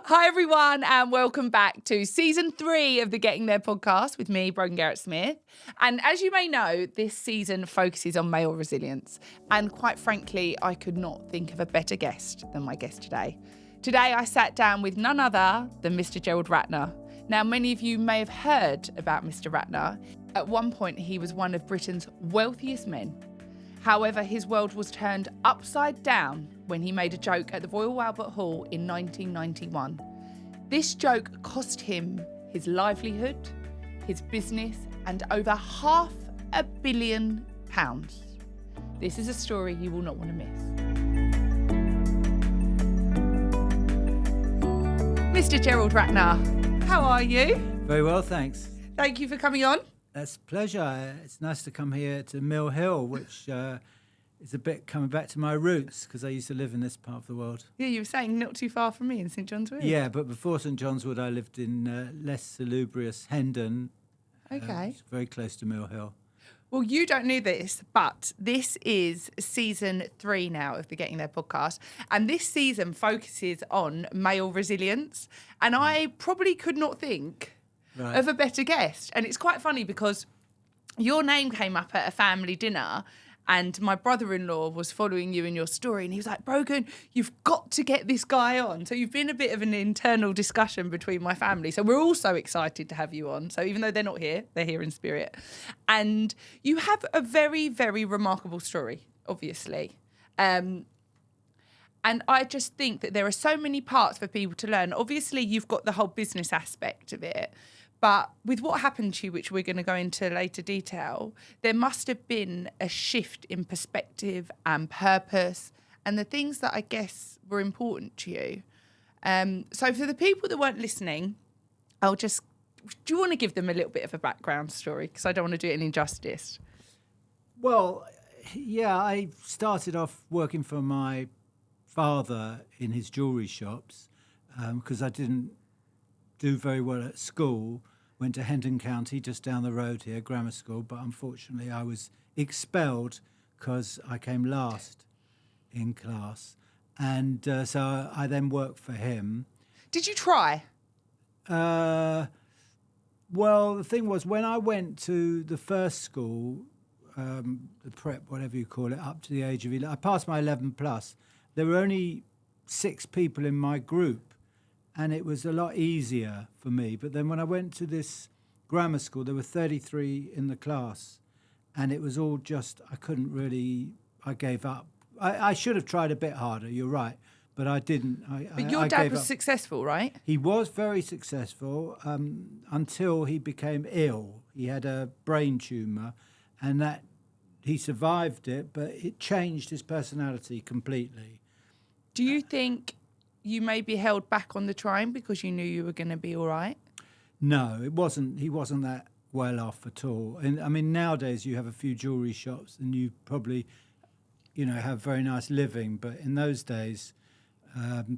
Hi, everyone, and welcome back to season 3 of the Getting There podcast with me, Brogan Garrett Smith. And as you may know, this season focuses on male resilience. And quite frankly, I could not think of a better guest than my guest today. Today, I sat down with none other than Mr. Gerald Ratner. Now, many of you may have heard about Mr. Ratner. At one point, he was one of Britain's wealthiest men. However, his world was turned upside down when he made a joke at the Royal Albert Hall in 1991. This joke cost him his livelihood, his business, and over £500 million. This is a story you will not want to miss. Mr. Gerald Ratner, how are you? Very well, thanks. Thank you for coming on. That's a pleasure. It's nice to come here to Mill Hill, which is a bit coming back to my roots because I used to live in this part of the world. Yeah, you were saying not too far from me in St John's Wood. Yeah, but before St John's Wood, I lived in less salubrious Hendon. Okay. Very close to Mill Hill. Well, you don't know this, but this is season 3 now of the Getting There podcast. And this season focuses on male resilience. And I probably could not think of a better guest. And it's quite funny because your name came up at a family dinner and my brother-in-law was following you in your story and he was like, Brogan, you've got to get this guy on. So you've been a bit of an internal discussion between my family. So we're all so excited to have you on. So even though they're not here, they're here in spirit. And you have a very, very remarkable story, obviously. And I just think that there are so many parts for people to learn. Obviously, you've got the whole business aspect of it. But with what happened to you, which we're going to go into later detail, there must have been a shift in perspective and purpose and the things that I guess were important to you. So for the people that weren't listening, do you want to give them a little bit of a background story? Because I don't want to do it an injustice. Well, yeah, I started off working for my father in his jewellery shops because I didn't do very well at school. Went to Hendon County, just down the road here, grammar school, but unfortunately I was expelled because I came last in class. And so I then worked for him. Did you try? Well, the thing was, when I went to the first school, the prep, whatever you call it, up to the age of 11, I passed my 11 plus. There were only 6 people in my group. And it was a lot easier for me. But then when I went to this grammar school, there were 33 in the class. And it was all just, I gave up. I should have tried a bit harder, you're right. But I didn't. But your dad was successful, right? He was very successful until he became ill. He had a brain tumour and that he survived it, but it changed his personality completely. Do you think you maybe held back on the trying because you knew you were going to be all right? No, it wasn't. He wasn't that well off at all. And I mean, nowadays you have a few jewellery shops and you probably, have very nice living. But in those days,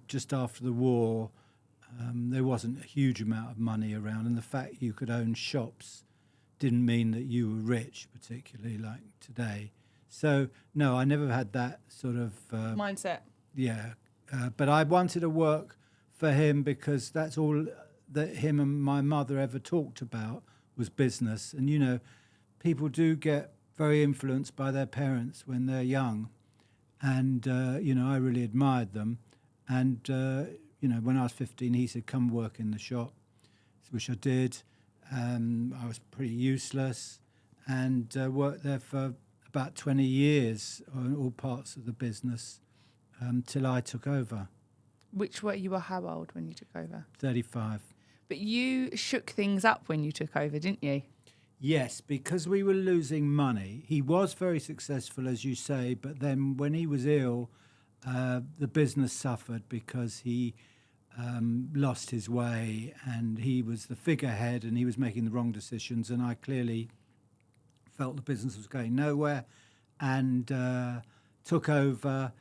just after the war, there wasn't a huge amount of money around. And the fact you could own shops didn't mean that you were rich, particularly like today. So, no, I never had that sort of mindset. Yeah. But I wanted to work for him because that's all that him and my mother ever talked about was business. And, people do get very influenced by their parents when they're young. And, I really admired them. And, when I was 15, he said, come work in the shop, which I did. I was pretty useless and worked there for about 20 years on all parts of the business. Till I took over. You were how old when you took over? 35. But you shook things up when you took over, didn't you? Yes, because we were losing money. He was very successful, as you say, but then when he was ill, the business suffered because he lost his way and he was the figurehead and he was making the wrong decisions. And I clearly felt the business was going nowhere and took over.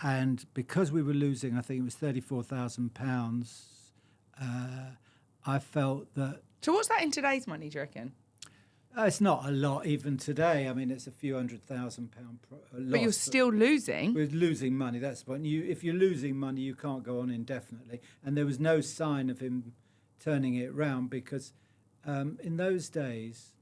And because we were losing, I think it was £34,000, I felt that... So what's that in today's money, do you reckon? It's not a lot even today. I mean, it's a few £100,000 loss. But you're still losing. We're losing money. That's the point. If you're losing money, you can't go on indefinitely. And there was no sign of him turning it round because in those days,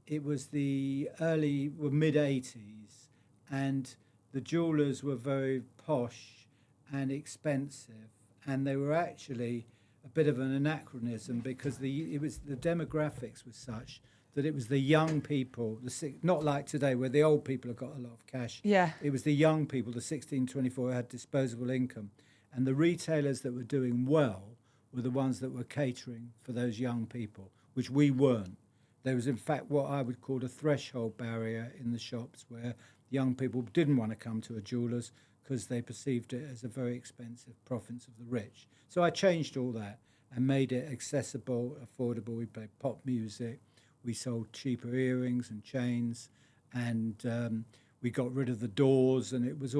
it was the mid 80s, and the jewellers were very posh and expensive, and they were actually a bit of an anachronism because the demographics was such that it was the young people, not like today where the old people have got a lot of cash. Yeah. It was the young people, the 16, 24, who had disposable income. And the retailers that were doing well were the ones that were catering for those young people, which we weren't. There was, in fact, what I would call a threshold barrier in the shops where young people didn't want to come to a jeweller's because they perceived it as a very expensive province of the rich. So I changed all that and made it accessible, affordable. We played pop music. We sold cheaper earrings and chains, and we got rid of the doors, and it was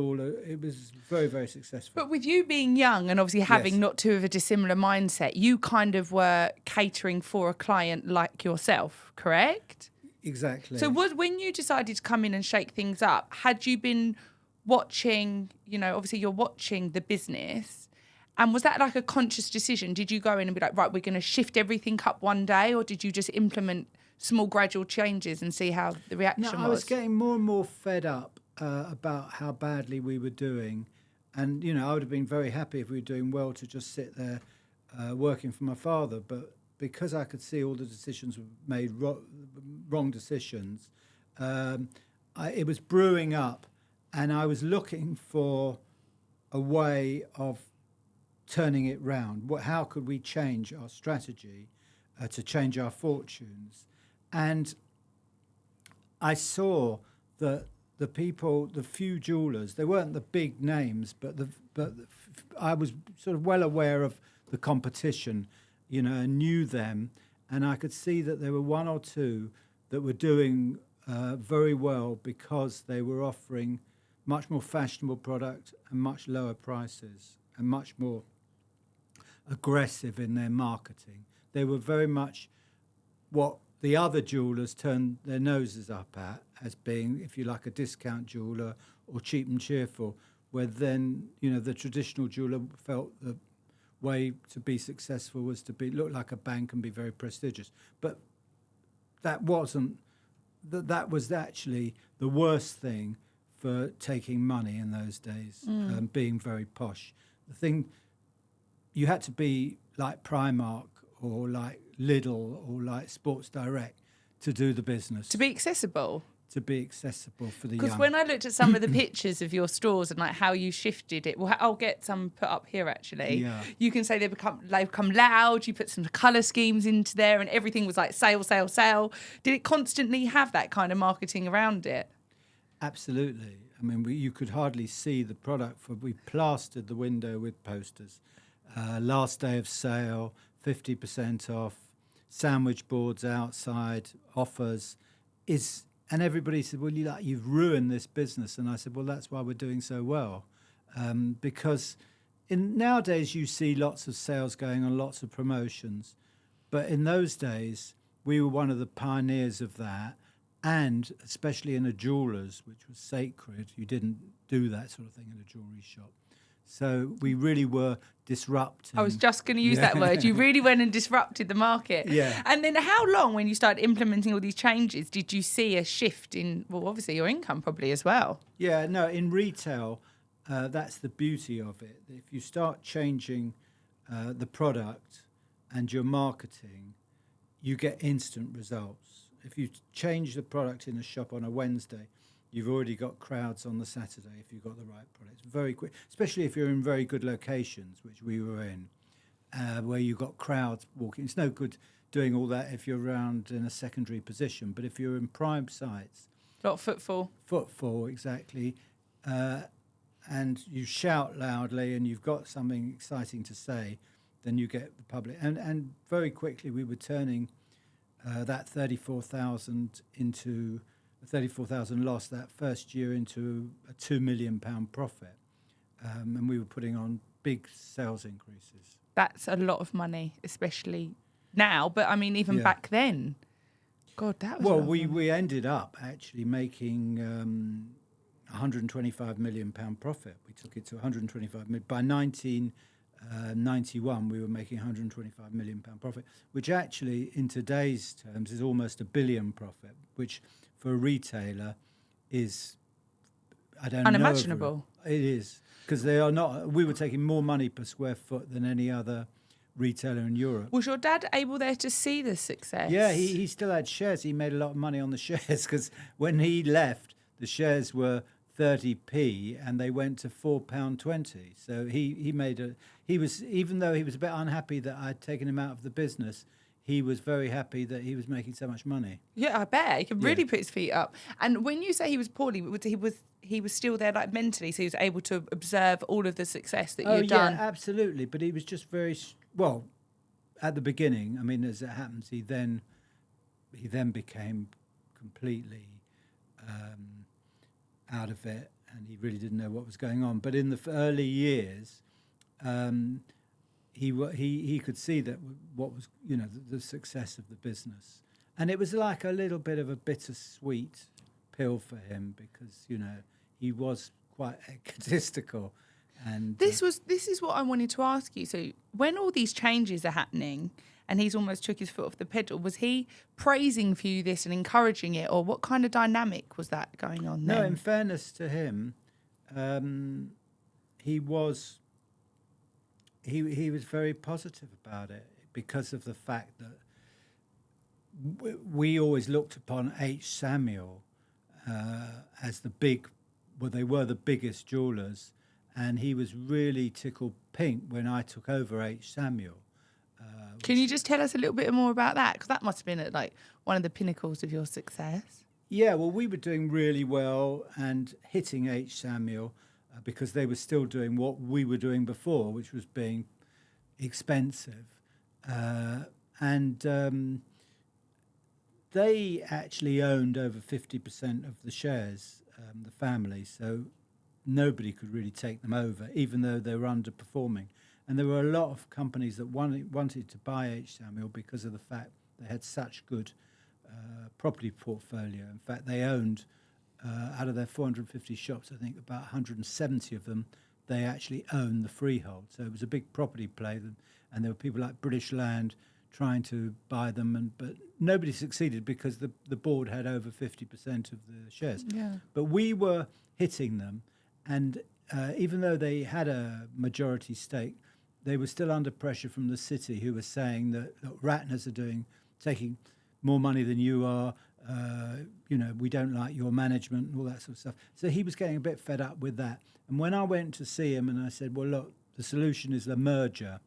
very, very successful. But with you being young and obviously having not too of a dissimilar mindset, you kind of were catering for a client like yourself, correct? Exactly. So when you decided to come in and shake things up, had you been watching, obviously you're watching the business, and was that like a conscious decision? Did you go in and be like, right, we're going to shift everything up one day, or did you just implement small gradual changes and see how the reaction was? I was getting more and more fed up about how badly we were doing. And, I would have been very happy if we were doing well to just sit there working for my father. But because I could see all the decisions were made wrong decisions, it was brewing up. And I was looking for a way of turning it round. How could we change our strategy to change our fortunes? And I saw that the few jewellers, they weren't the big names, but I was sort of well aware of the competition, and knew them. And I could see that there were one or two that were doing very well because they were offering much more fashionable product and much lower prices and much more aggressive in their marketing. They were very much what the other jewellers turned their noses up at as being, if you like, a discount jeweller or cheap and cheerful, where then, the traditional jeweller felt the way to be successful was to look like a bank and be very prestigious. But that was actually the worst thing for taking money in those days, being very posh. The thing, you had to be like Primark or like Lidl or like Sports Direct to do the business. To be accessible. To be accessible for the young. Because when I looked at some of the pictures of your stores and like how you shifted it, well, I'll get some put up here actually. Yeah. You can say they've become loud. You put some colour schemes into there, and everything was like sale, sale, sale. Did it constantly have that kind of marketing around it? Absolutely. I mean, you could hardly see the product. We plastered the window with posters. Last day of sale, 50% off, sandwich boards outside, offers. And everybody said, well, you've ruined this business. And I said, well, that's why we're doing so well. Because nowadays you see lots of sales going on, lots of promotions. But in those days, we were one of the pioneers of that. And especially in a jeweller's, which was sacred, you didn't do that sort of thing in a jewellery shop. So we really were disrupting. I was just going to use that word. You really went and disrupted the market. Yeah. And then how long, when you started implementing all these changes, did you see a shift in, well, obviously your income probably as well? Yeah, no, in retail, that's the beauty of it. If you start changing the product and your marketing, you get instant results. If you change the product in a shop on a Wednesday, you've already got crowds on the Saturday if you've got the right product. It's very quick, especially if you're in very good locations, which we were in, where you've got crowds walking. It's no good doing all that if you're around in a secondary position, but if you're in prime sites... A lot of footfall. Footfall, exactly. And you shout loudly and you've got something exciting to say, then you get the public. And very quickly we were turning that 34,000 into... 34,000 loss that first year into a £2 million profit. And we were putting on big sales increases. That's a lot of money, especially now. But I mean, even back then. God, that was Well, long. we ended up actually making 125 million pound profit. We took it to 125 million. By 1991, we were making 125 million pound profit, which actually, in today's terms, is almost $1 billion profit, which for a retailer is, I don't Unimaginable. know. It is, because they are not. We were taking more money per square foot than any other retailer in Europe. Was your dad able there to see the success? Yeah, he still had shares. He made a lot of money on the shares because when he left, the shares were 30p and they went to £4.20. So he was, even though he was a bit unhappy that I'd taken him out of the business, he was very happy that he was making so much money. Yeah, I bet he could really Yeah. put his feet up. And when you say he was poorly, he was still there like mentally, so he was able to observe all of the success that you'd done. Yeah, absolutely. But he was just very well at the beginning. I mean, as it happens, he then became completely out of it, and he really didn't know what was going on. But in the early years, he could see that what was the success of the business, and it was like a little bit of a bittersweet pill for him because he was quite egotistical. And This is what I wanted to ask you. So when all these changes are happening and he's almost took his foot off the pedal, was he praising for you this and encouraging it, or what kind of dynamic was that going on no, then? in fairness to him, he was very positive about it because of the fact that we always looked upon H. Samuel as they were the biggest jewellers, and he was really tickled pink when I took over H. Samuel. Can you just tell us a little bit more about that? Because that must have been at like one of the pinnacles of your success. Yeah, well, we were doing really well and hitting H. Samuel because they were still doing what we were doing before, which was being expensive. And they actually owned over 50% of the shares, the family, so nobody could really take them over, even though they were underperforming. And there were a lot of companies that wanted to buy H. Samuel because of the fact they had such good property portfolio. In fact, they owned, out of their 450 shops, I think about 170 of them, they actually owned the freehold. So it was a big property play, and there were people like British Land trying to buy them, but nobody succeeded because the board had over 50% of the shares. Yeah. But we were hitting them, and even though they had a majority stake, they were still under pressure from the city, who were saying that look, Ratners are taking more money than you are. We don't like your management and all that sort of stuff. So he was getting a bit fed up with that. And when I went to see him and I said, well, look, the solution is the merger.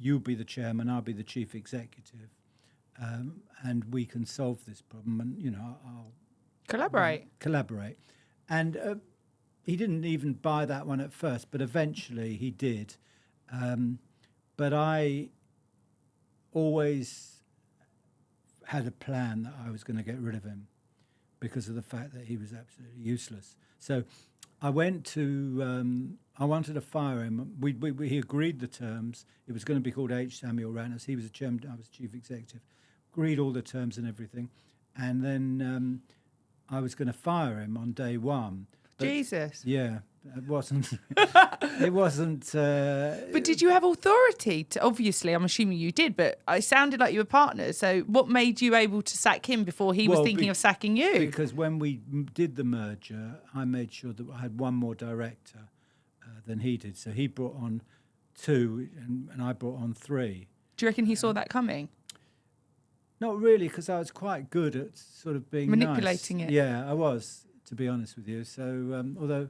You'll be the chairman, I'll be the chief executive, and we can solve this problem. And, I'll collaborate. And he didn't even buy that one at first, but eventually he did. But I always had a plan that I was going to get rid of him because of the fact that he was absolutely useless. So I wanted to fire him. He agreed the terms. It was going to be called H. Samuel Ratner. He was the chairman, I was chief executive. Agreed all the terms and everything. And then I was going to fire him on day one. But Jesus. yeah, it wasn't. It wasn't. But did you have authority to? Obviously, I'm assuming you did, but it sounded like you were partners. So what made you able to sack him before he was thinking of sacking you? Because when we did the merger, I made sure that I had one more director than he did. So he brought on 2, and I brought on 3. Do you reckon he saw that coming? Not really, because I was quite good at sort of being Manipulating nice. it. Yeah, I was, to be honest with you. So although,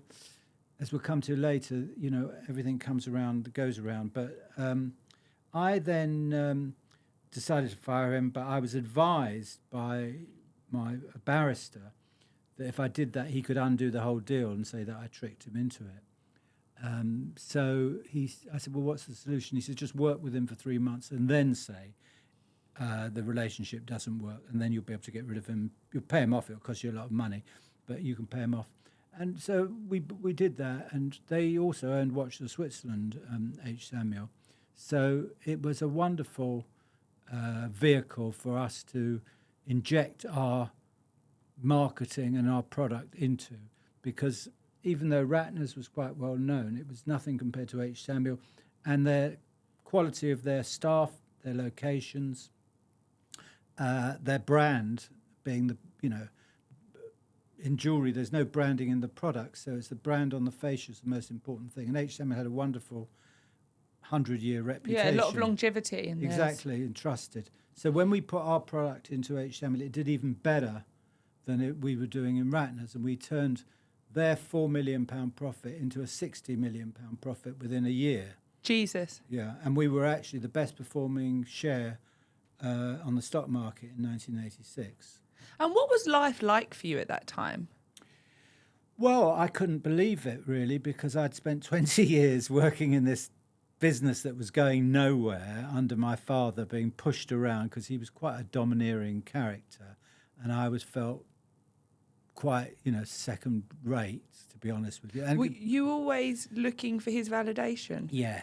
as we'll come to later, everything comes around, goes around. But I then decided to fire him, but I was advised by my barrister that if I did that, he could undo the whole deal and say that I tricked him into it. So I said, well, what's the solution? He said, just work with him for 3 months and then say the relationship doesn't work, and then you'll be able to get rid of him. You'll pay him off. It'll cost you a lot of money, but you can pay him off. And so we did that, and they also owned Watch of Switzerland, H. Samuel. So it was a wonderful vehicle for us to inject our marketing and our product into, because even though Ratner's was quite well known, it was nothing compared to H. Samuel, and their quality of their staff, their locations, their brand being in jewellery, there's no branding in the product, so it's the brand on the fascia is the most important thing. And H. Samuel had a wonderful 100-year reputation. Yeah, a lot of longevity in this. Exactly, and trusted. So when we put our product into H. Samuel, it did even better than we were doing in Ratner's, and we turned their £4 million profit into a £60 million profit within a year. Jesus. Yeah, and we were actually the best performing share on the stock market in 1986. And what was life like for you at that time? Well, I couldn't believe it, really, because I'd spent 20 years working in this business that was going nowhere under my father, being pushed around because he was quite a domineering character, and I felt quite, second rate, to be honest with you. And were you always looking for his validation? Yeah,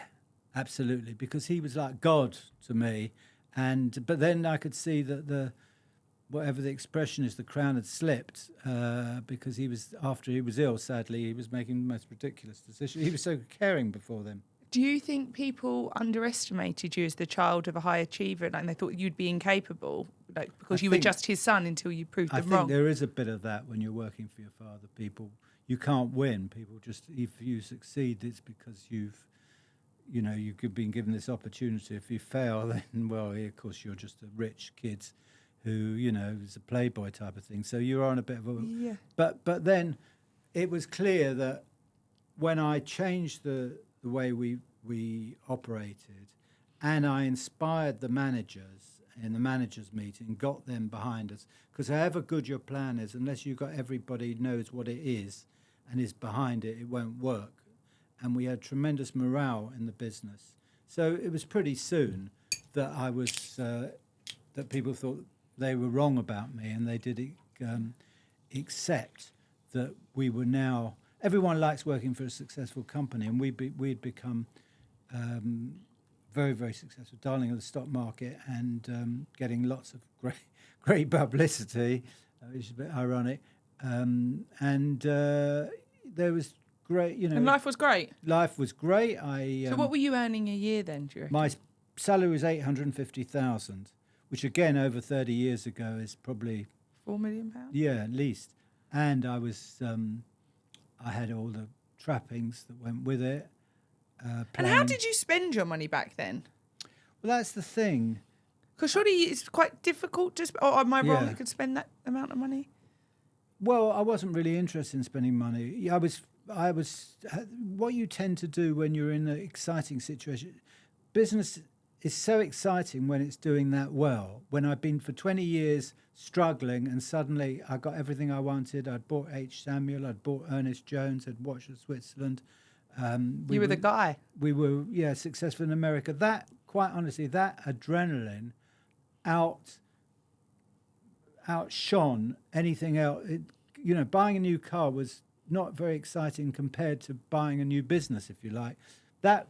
absolutely, because he was like God to me, but then I could see that whatever the expression is, the crown had slipped because after he was ill, sadly, he was making the most ridiculous decisions. He was so caring before them. Do you think people underestimated you as the child of a high achiever, and they thought you'd be incapable, because you were just his son until you proved them wrong? I think there is a bit of that when you're working for your father. You can't win. People just, if you succeed, it's because you've been given this opportunity. If you fail, then, well, of course, you're just a rich kid who, is a playboy type of thing. So you're on a bit of a... Yeah. But then it was clear that when I changed the way we operated, and I inspired the managers in the managers meeting, got them behind us, because however good your plan is, unless you've got everybody knows what it is and is behind it, it won't work. And we had tremendous morale in the business. So it was pretty soon that I was that people thought they were wrong about me, and they did accept that we were now... Everyone likes working for a successful company, and we'd become very, very successful, darling of the stock market, and getting lots of great publicity, which is a bit ironic. There was great, And life was great? Life was great. So what were you earning a year then, do you reckon? My salary was $850,000, which again, over 30 years ago, is probably... £4 million? Yeah, at least. And I was... I had all the trappings that went with it. And how did you spend your money back then? Well, that's the thing. Because surely it's quite difficult to... Or am I wrong? You could spend that amount of money? Well, I wasn't really interested in spending money. I was. What you tend to do when you're in an exciting situation, business is so exciting when it's doing that well. When I've been for 20 years struggling, and suddenly I got everything I wanted. I'd bought H. Samuel, I'd bought Ernest Jones, I'd watched Switzerland. You were the guy. We were, successful in America. That, quite honestly, that adrenaline outshone anything else. Buying a new car was not very exciting compared to buying a new business, if you like. That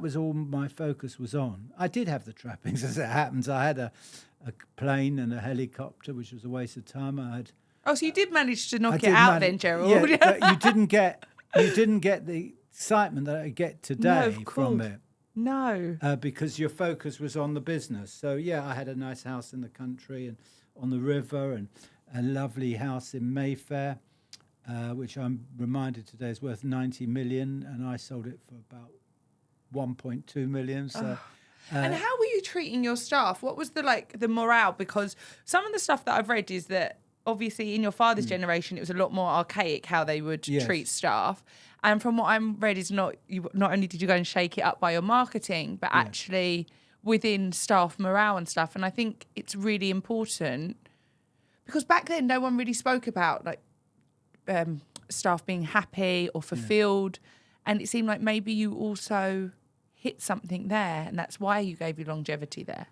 was all my focus was on. I did have the trappings, as it happens. I had a plane and a helicopter, which was a waste of time. So you did manage to knock it out then, Gerald. Yeah, but you didn't get the excitement that I get today from it. No. Because your focus was on the business. So, I had a nice house in the country and on the river, and a lovely house in Mayfair, which I'm reminded today is worth 90 million, and I sold it for about 1.2 million. So, and how were you treating your staff? What was the morale? Because some of the stuff that I've read is that obviously in your father's generation, it was a lot more archaic how they would treat staff. And from what I'm read is not only did you go and shake it up by your marketing, but actually within staff morale and stuff. And I think it's really important because back then no one really spoke about staff being happy or fulfilled. And it seemed like maybe you also hit something there, and that's why you gave your longevity there.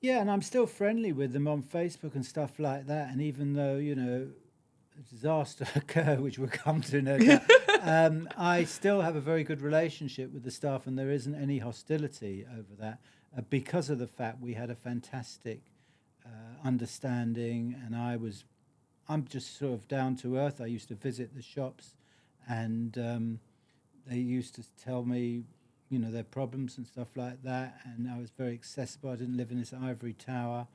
Yeah, and I'm still friendly with them on Facebook and stuff like that. And even though, a disaster occurred, which we'll come to no doubt, I still have a very good relationship with the staff, and there isn't any hostility over that because of the fact we had a fantastic understanding, and I'm just sort of down to earth. I used to visit the shops, and they used to tell me, their problems and stuff like that, and I was very accessible. I didn't live in this ivory tower,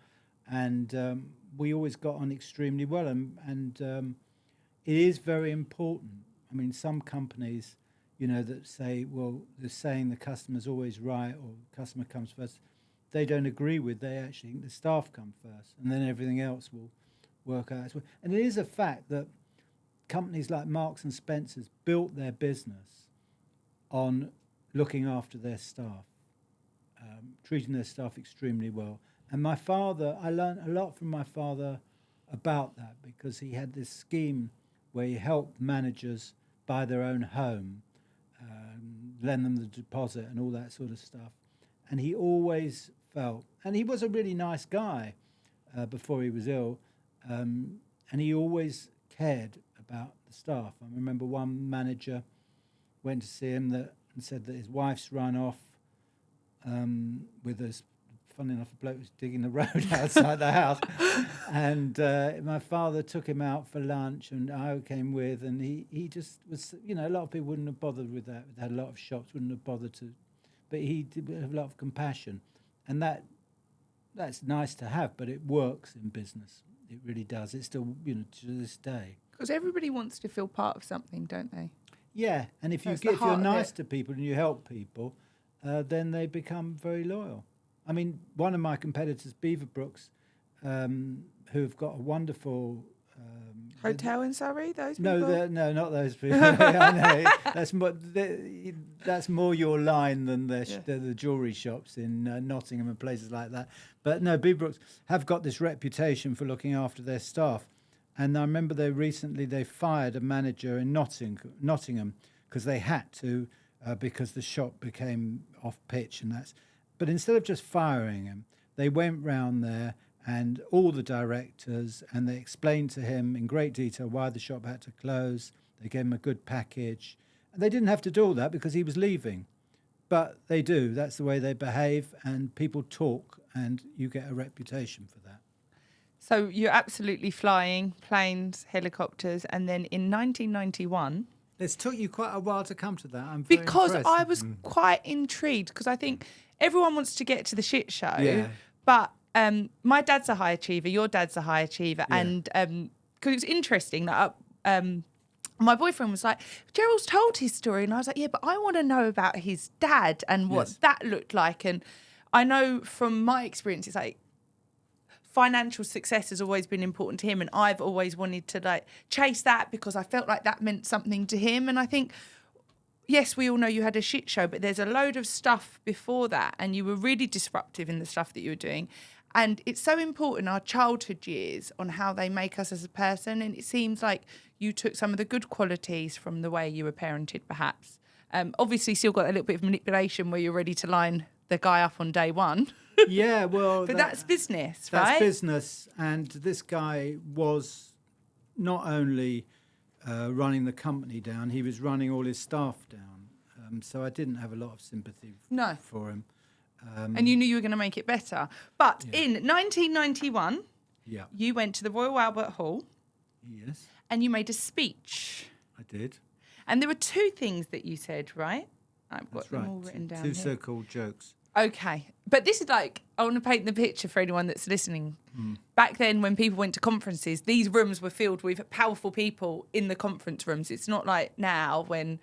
and we always got on extremely well, and it is very important. I mean, some companies, that say, well, they're saying the customer's always right or customer comes first. They don't agree with. They actually think the staff come first, and then everything else will work out as well. And it is a fact that companies like Marks and Spencer's built their business on looking after their staff, treating their staff extremely well. And my father, I learned a lot from my father about that, because he had this scheme where he helped managers buy their own home, lend them the deposit and all that sort of stuff. And he always felt, and he was a really nice guy before he was ill, and he always cared about the staff. I remember one manager went to see him and said that his wife's run off with us. Funny enough, the bloke was digging the road outside the house. And my father took him out for lunch, and I came with, and he just was, a lot of people wouldn't have bothered with that. They had a lot of shops, wouldn't have bothered to. But he did have a lot of compassion. And that's nice to have, but it works in business. It really does. It's still, to this day. Because everybody wants to feel part of something, don't they? Yeah, and if you're nice to people and you help people, then they become very loyal. I mean, one of my competitors, Beaverbrooks, who have got a wonderful hotel in Surrey. Those people? No, not those people. I know. That's more your line than the jewellery shops in Nottingham and places like that. But no, Beaverbrooks have got this reputation for looking after their staff. And I remember they fired a manager in Nottingham because they had to, because the shop became off pitch and that's. But instead of just firing him, they went round there and all the directors, and they explained to him in great detail why the shop had to close. They gave him a good package. And they didn't have to do all that because he was leaving. But they do. That's the way they behave, and people talk, and you get a reputation for that. So you're absolutely flying planes, helicopters, and then in 1991... It's took you quite a while to come to that. I'm very because impressed. I was quite intrigued, because I think everyone wants to get to the shit show, but my dad's a high achiever, your dad's a high achiever, and because it was interesting that my boyfriend was like, Gerald's told his story, and I was like, yeah, but I want to know about his dad and what that looked like. And I know from my experience, it's like financial success has always been important to him, and I've always wanted to chase that because I felt like that meant something to him. And I think, yes, we all know you had a shit show, but there's a load of stuff before that, and you were really disruptive in the stuff that you were doing. And it's so important, our childhood years, on how they make us as a person. And it seems like you took some of the good qualities from the way you were parented, perhaps. Obviously, still got a little bit of manipulation where you're ready to line the guy up on day one. Yeah, well... but that's business, right? That's business. And this guy was not only running the company down, he was running all his staff down. So I didn't have a lot of sympathy for him. And you knew you were going to make it better. But in 1991, you went to the Royal Albert Hall. Yes. And you made a speech. I did. And there were two things that you said, right? I've got them all written down Two here. so-called jokes. Okay. But this is I want to paint the picture for anyone that's listening. Back then, when people went to conferences, these rooms were filled with powerful people in the conference rooms. It's not like now when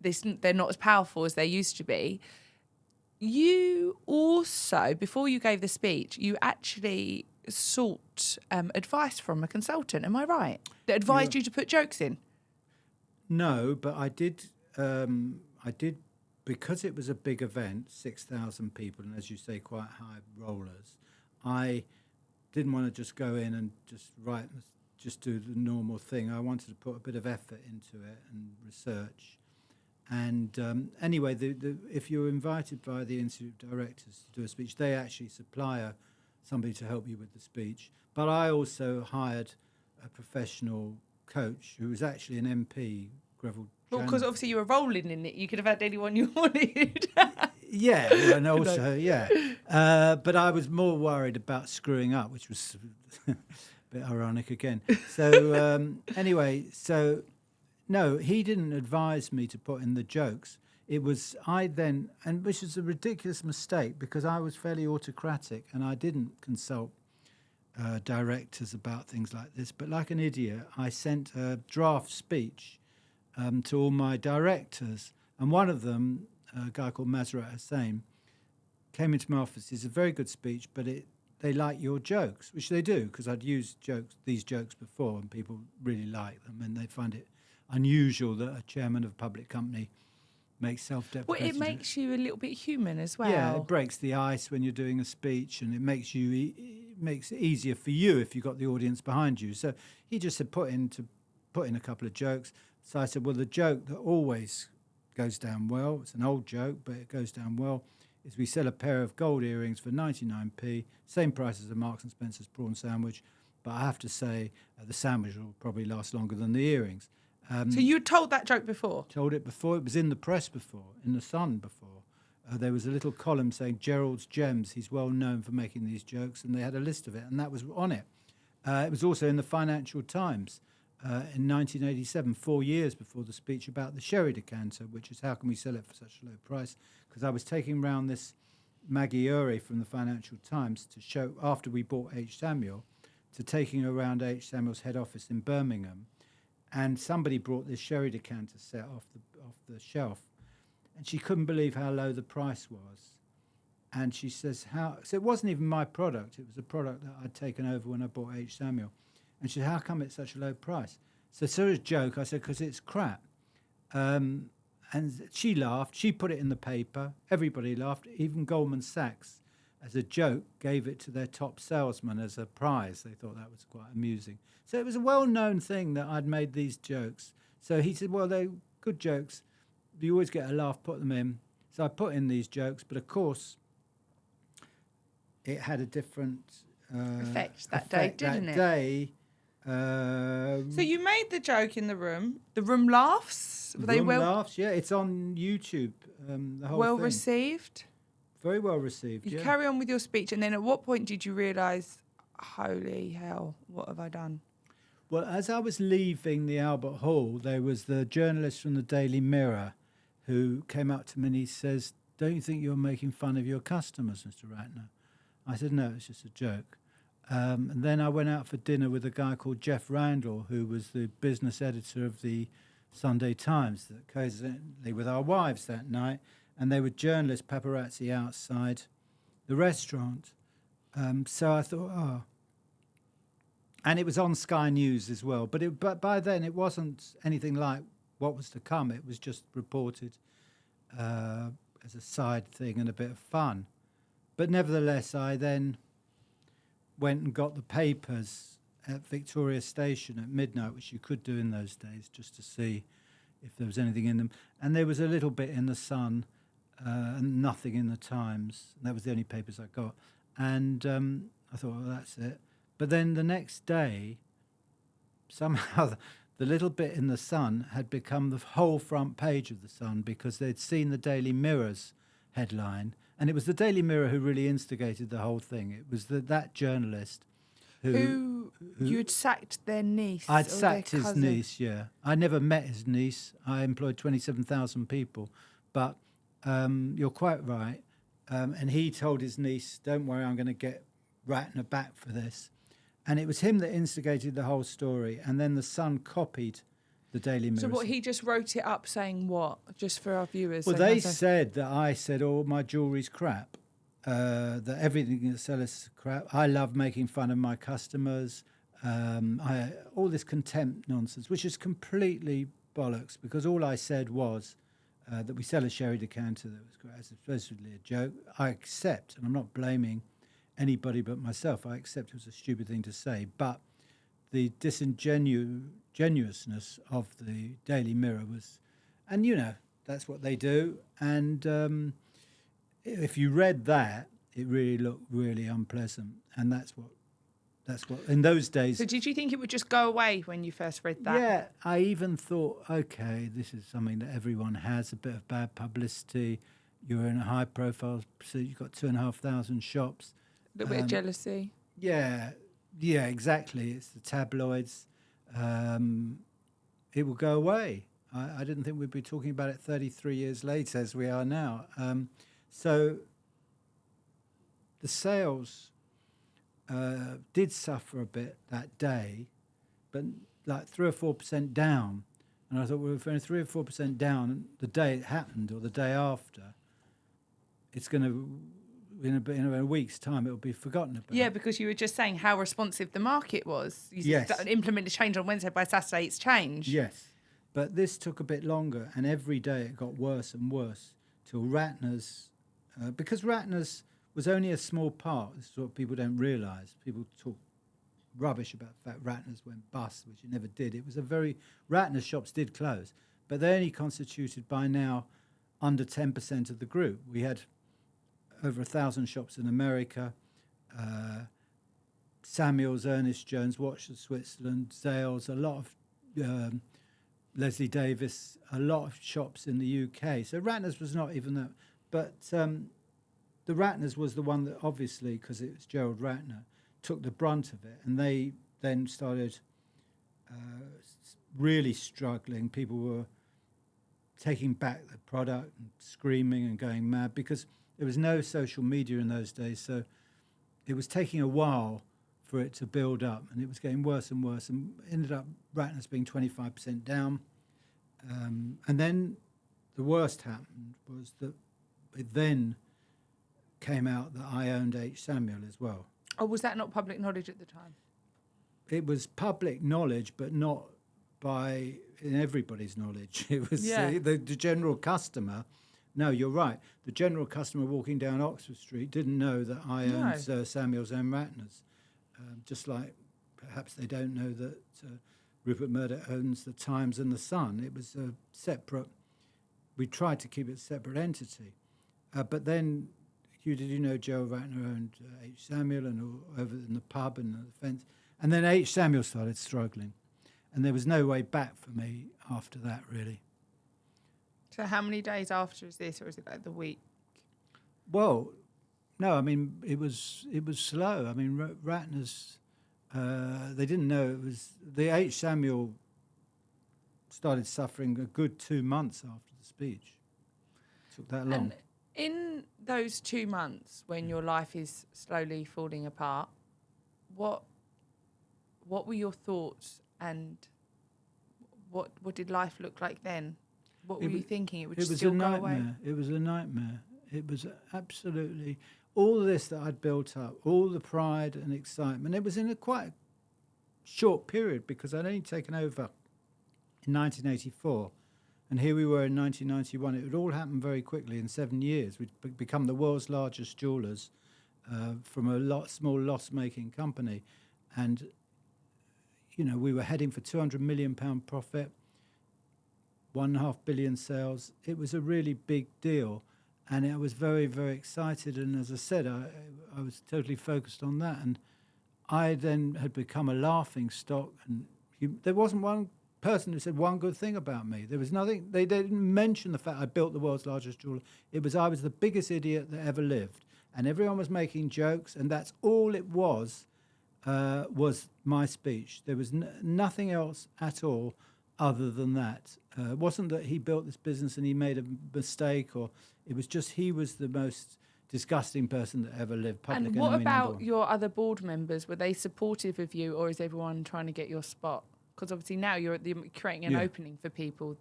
they're not as powerful as they used to be. You also, before you gave the speech, you actually sought advice from a consultant. Am I right? That advised you to put jokes in? No, but I did, because it was a big event, 6,000 people, and as you say, quite high rollers, I didn't want to just go in and just do the normal thing. I wanted to put a bit of effort into it and research. And anyway, if you're invited by the Institute of Directors to do a speech, they actually supply somebody to help you with the speech. But I also hired a professional coach who was actually an MP, Greville. Well, because obviously you were rolling in it. You could have had anyone you wanted. Yeah, and also, but I was more worried about screwing up, which was a bit ironic again. So anyway, no, he didn't advise me to put in the jokes. It was which is a ridiculous mistake because I was fairly autocratic and I didn't consult directors about things like this. But like an idiot, I sent a draft speech to all my directors. And one of them, a guy called Mazrat Hussain, came into my office. It's a very good speech, but they like your jokes, which they do, because I'd used these jokes before, and people really like them, and they find it unusual that a chairman of a public company makes self-deprecating. Well, it makes you a little bit human as well. Yeah, it breaks the ice when you're doing a speech, and it makes it easier for you if you've got the audience behind you. So he just said put in a couple of jokes. So I said, well, the joke that always goes down well, it's an old joke, but it goes down well, is we sell a pair of gold earrings for 99p, same price as a Marks and Spencer's prawn sandwich, but I have to say the sandwich will probably last longer than the earrings. So you told that joke before? Told it before. It was in the press before, in the Sun before. There was a little column saying Gerald's Gems. He's well known for making these jokes, and they had a list of it, and that was on it. It was also in the Financial Times in 1987, 4 years before the speech about the sherry decanter, which is how can we sell it for such a low price? Because I was taking round this Maggie Urey from the Financial Times to show, after we bought H. Samuel, to taking her around H. Samuel's head office in Birmingham. And somebody brought this sherry decanter set off the shelf, and she couldn't believe how low the price was. And she says, "How?" So it wasn't even my product; it was a product that I'd taken over when I bought H. Samuel. And she said, "How come it's such a low price?" So as a joke, I said, "Because it's crap." And she laughed. She put it in the paper. Everybody laughed. Even Goldman Sachs, as a joke, gave it to their top salesman as a prize. They thought that was quite amusing. So it was a well-known thing that I'd made these jokes. So he said, well, they're good jokes. You always get a laugh, put them in. So I put in these jokes, but of course, it had a different effect that day, didn't it? So you made the joke in the room. The room laughs? Were they laughs, yeah. It's on YouTube, the whole well thing. Received? Very well received, You carry on with your speech, and then at what point did you realise, holy hell, what have I done? Well, as I was leaving the Albert Hall, there was the journalist from the Daily Mirror who came up to me and he says, "Don't you think you're making fun of your customers, Mr. Ratner?" I said, "No, it's just a joke." And then I went out for dinner with a guy called Jeff Randall, who was the business editor of the Sunday Times, that coincidentally with our wives that night. And they were journalists, paparazzi outside the restaurant. So I thought, oh. And it was on Sky News as well. But by then it wasn't anything like what was to come. It was just reported as a side thing and a bit of fun. But nevertheless, I then went and got the papers at Victoria Station at midnight, which you could do in those days, just to see if there was anything in them. And there was a little bit in the Sun, and nothing in the Times. That was the only papers I got. And I thought, well, that's it. But then the next day, somehow the little bit in the Sun had become the whole front page of the Sun because they'd seen the Daily Mirror's headline. And it was the Daily Mirror who really instigated the whole thing. It was that journalist who you'd sacked their niece. I'd sacked his niece, yeah. I never met his niece. I employed 27,000 people. But you're quite right. And he told his niece, "Don't worry, I'm going to get Ratner back for this." And it was him that instigated the whole story. And then the Sun copied the Daily Mirror. So what, he just wrote it up saying what? Just for our viewers. Well, they said that I said, "Oh, my jewellery's crap. That everything that sells is crap. I love making fun of my customers." All this contempt nonsense, which is completely bollocks, because all I said was that we sell a sherry decanter that was great. It's supposedly a joke. I accept, and I'm not blaming anybody but myself, I accept it was a stupid thing to say, but the disingenuousness of the Daily Mirror was, and that's what they do. And if you read that, it really looked really unpleasant. And that's what in those days. So did you think it would just go away when you first read that? Yeah, I even thought, okay, this is something that everyone has, a bit of bad publicity. you're in a high profile, so you've got 2,500 shops. A little bit of jealousy. Yeah, exactly. It's the tabloids. It will go away. I didn't think we'd be talking about it 33 years later as we are now. So the sales did suffer a bit that day, but like 3 or 4% down. And I thought, well, if we're 3 or 4% down the day it happened or the day after, it's going to, in a week's time, it'll be forgotten about. Yeah, because you were just saying how responsive the market was. You Yes. implemented change on Wednesday, by Saturday it's changed. Yes. But this took a bit longer, and every day it got worse and worse till Ratner's, because Ratner's was only a small part. This is what people don't realise. People talk rubbish about the fact Ratner's went bust, which it never did. It was Ratner's shops did close, but they only constituted by now under 10% of the group. We had over 1,000 shops in America, Samuel's, Ernest Jones, Watch of Switzerland, Zales, a lot of Leslie Davis, a lot of shops in the UK. So Ratner's was not even that. But the Ratner's was the one that obviously, because it was Gerald Ratner, took the brunt of it. And they then started really struggling. People were taking back the product and screaming and going mad because there was no social media in those days. So it was taking a while for it to build up, and it was getting worse and worse, and ended up Ratner's being 25% down. And then the worst happened was that it then came out that I owned H. Samuel as well. Oh, was that not public knowledge at the time? It was public knowledge, but not in everybody's knowledge. It was the general customer. No, you're right. The general customer walking down Oxford Street didn't know that I owned Samuel's and Ratner's. Just like perhaps they don't know that Rupert Murdoch owns the Times and the Sun. It was a separate. We tried to keep it a separate entity, but then did you know Gerald Ratner owned H. Samuel and all over in the pub and the fence, and then H. Samuel started struggling, and there was no way back for me after that really. So how many days after is this, or is it like the week? Well, no, I mean it was slow. I mean Ratner's, they didn't know it was the H. Samuel started suffering a good 2 months after the speech. It took that long. And in those 2 months when your life is slowly falling apart, what were your thoughts, and what did life look like then? What were you thinking? It would still go away? It was a nightmare. It was absolutely all this that I'd built up, all the pride and excitement. It was in a quite short period because I'd only taken over in 1984, and here we were in 1991. It would all happen very quickly in 7 years. We'd become the world's largest jewellers from a small loss-making company, and we were heading for £200 million profit. 1.5 billion sales. It was a really big deal, and I was very, very excited. And as I said, I was totally focused on that. And I then had become a laughing stock. And there wasn't one person who said one good thing about me. There was nothing. They didn't mention the fact I built the world's largest jeweler. I was the biggest idiot that ever lived, and everyone was making jokes, and that's all it was my speech. There was nothing else at all other than that. It wasn't that he built this business and he made a mistake, or it was just he was the most disgusting person that ever lived. Public and what enemy about your other board members? Were they supportive of you, or is everyone trying to get your spot? Because obviously now you're creating an opening for people.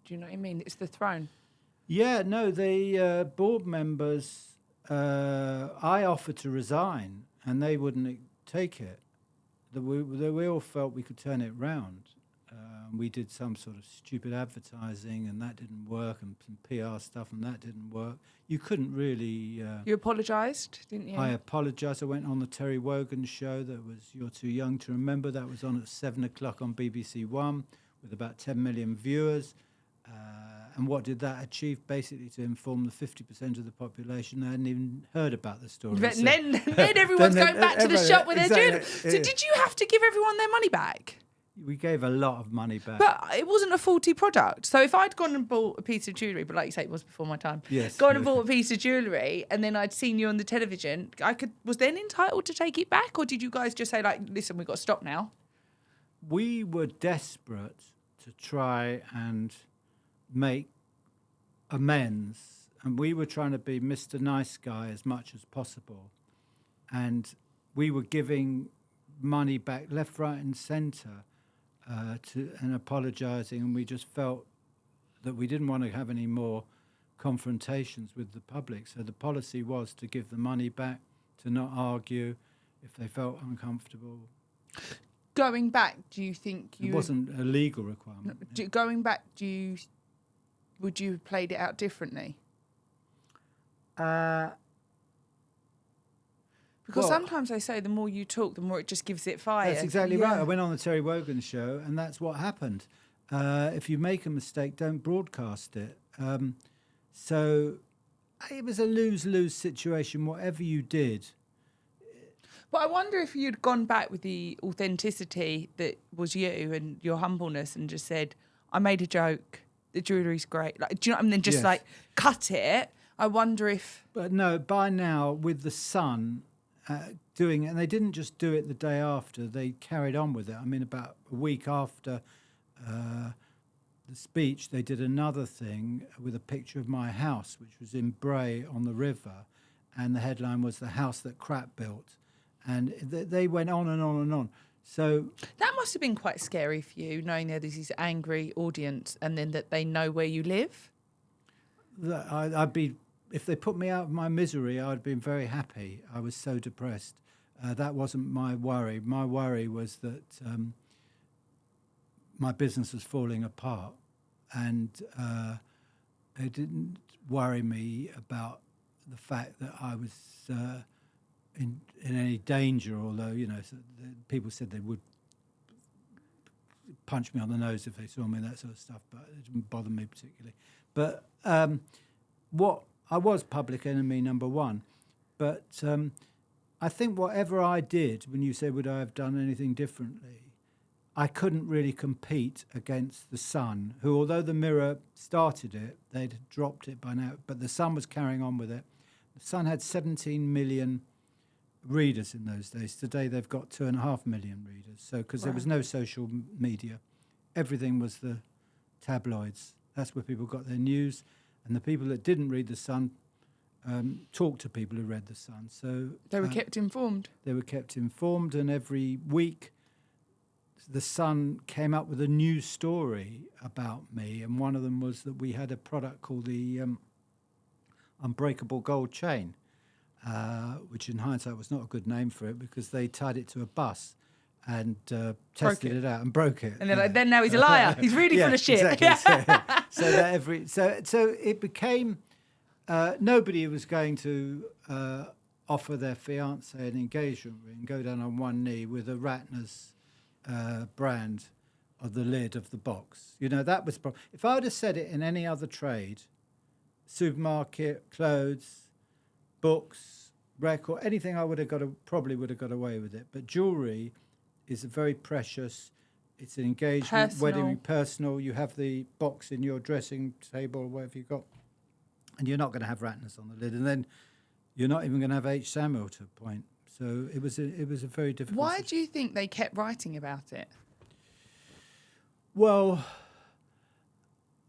Do you know what I mean? It's the throne. Yeah, no, the board members, I offered to resign and they wouldn't take it. We all felt we could turn it round. We did some sort of stupid advertising and that didn't work, and some PR stuff and that didn't work. You couldn't really... You apologised, didn't you? I apologised. I went on the Terry Wogan show that was You're Too Young to Remember. That was on at 7 o'clock on BBC One with about 10 million viewers. And what did that achieve? Basically to inform the 50% of the population they hadn't even heard about the story. Then everyone's going back to the shop with their jewellery. So did you have to give everyone their money back? We gave a lot of money back. But it wasn't a faulty product. So if I'd gone and bought a piece of jewellery, but like you say, it was before my time. Yes. Gone and bought a piece of jewellery and then I'd seen you on the television, was then entitled to take it back? Or did you guys just say, like, listen, we've got to stop now? We were desperate to try and make amends. And we were trying to be Mr. Nice Guy as much as possible. And we were giving money back left, right and centre and apologising. And we just felt that we didn't want to have any more confrontations with the public. So the policy was to give the money back, to not argue if they felt uncomfortable. Going back, do you think It wasn't a legal requirement. Going back, would you have played it out differently? Because sometimes they say the more you talk, the more it just gives it fire. That's exactly right. I went on the Terry Wogan show, and that's what happened. If you make a mistake, don't broadcast it. So it was a lose-lose situation, whatever you did. But I wonder if you'd gone back with the authenticity that was you and your humbleness and just said, I made a joke, the jewellery's great. Like, do you know what I mean? Then just like cut it. I wonder if... But no, by now, with the Sun doing it, and they didn't just do it the day after, they carried on with it. I mean, about a week after the speech, they did another thing with a picture of my house, which was in Bray on the river, and the headline was "The House That Crap Built." And they went on and on and on. So that must have been quite scary for you, knowing there's this angry audience and then that they know where you live. I'd be, if they put me out of my misery, I'd been very happy. I was so depressed. That wasn't my worry. My worry was that my business was falling apart, and it didn't worry me about the fact that I was in any danger, although, you know, people said they would punch me on the nose if they saw me, that sort of stuff, but it didn't bother me particularly. But what I was public enemy number one, but I think whatever I did, when you say would I have done anything differently, I couldn't really compete against the Sun, who, although the Mirror started it, they'd dropped it by now, but the Sun was carrying on with it. The Sun had 17 million readers in those days. Today they've got 2.5 million readers. So because there was no social media, everything was the tabloids. That's where people got their news, and the people that didn't read the Sun talked to people who read the Sun. So they were kept informed. They were kept informed, and every week the Sun came up with a new story about me, and one of them was that we had a product called the Unbreakable Gold Chain. Which in hindsight was not a good name for it, because they tied it to a bus and tested it out and broke it. And they're like, then now he's a liar. He's really full of shit. Exactly. So it became nobody was going to offer their fiancé an engagement ring, go down on one knee with a Ratner's brand of the lid of the box. You know, that was if I would have said it in any other trade, supermarket, clothes, books, record, anything, I probably would have got away with it. But jewellery is a very precious. It's an engagement, wedding, personal. You have the box in your dressing table or whatever you've got, and you're not going to have Ratner's on the lid, and then you're not even going to have H. Samuel to point. So it was a very difficult. Why do you think they kept writing about it? Well,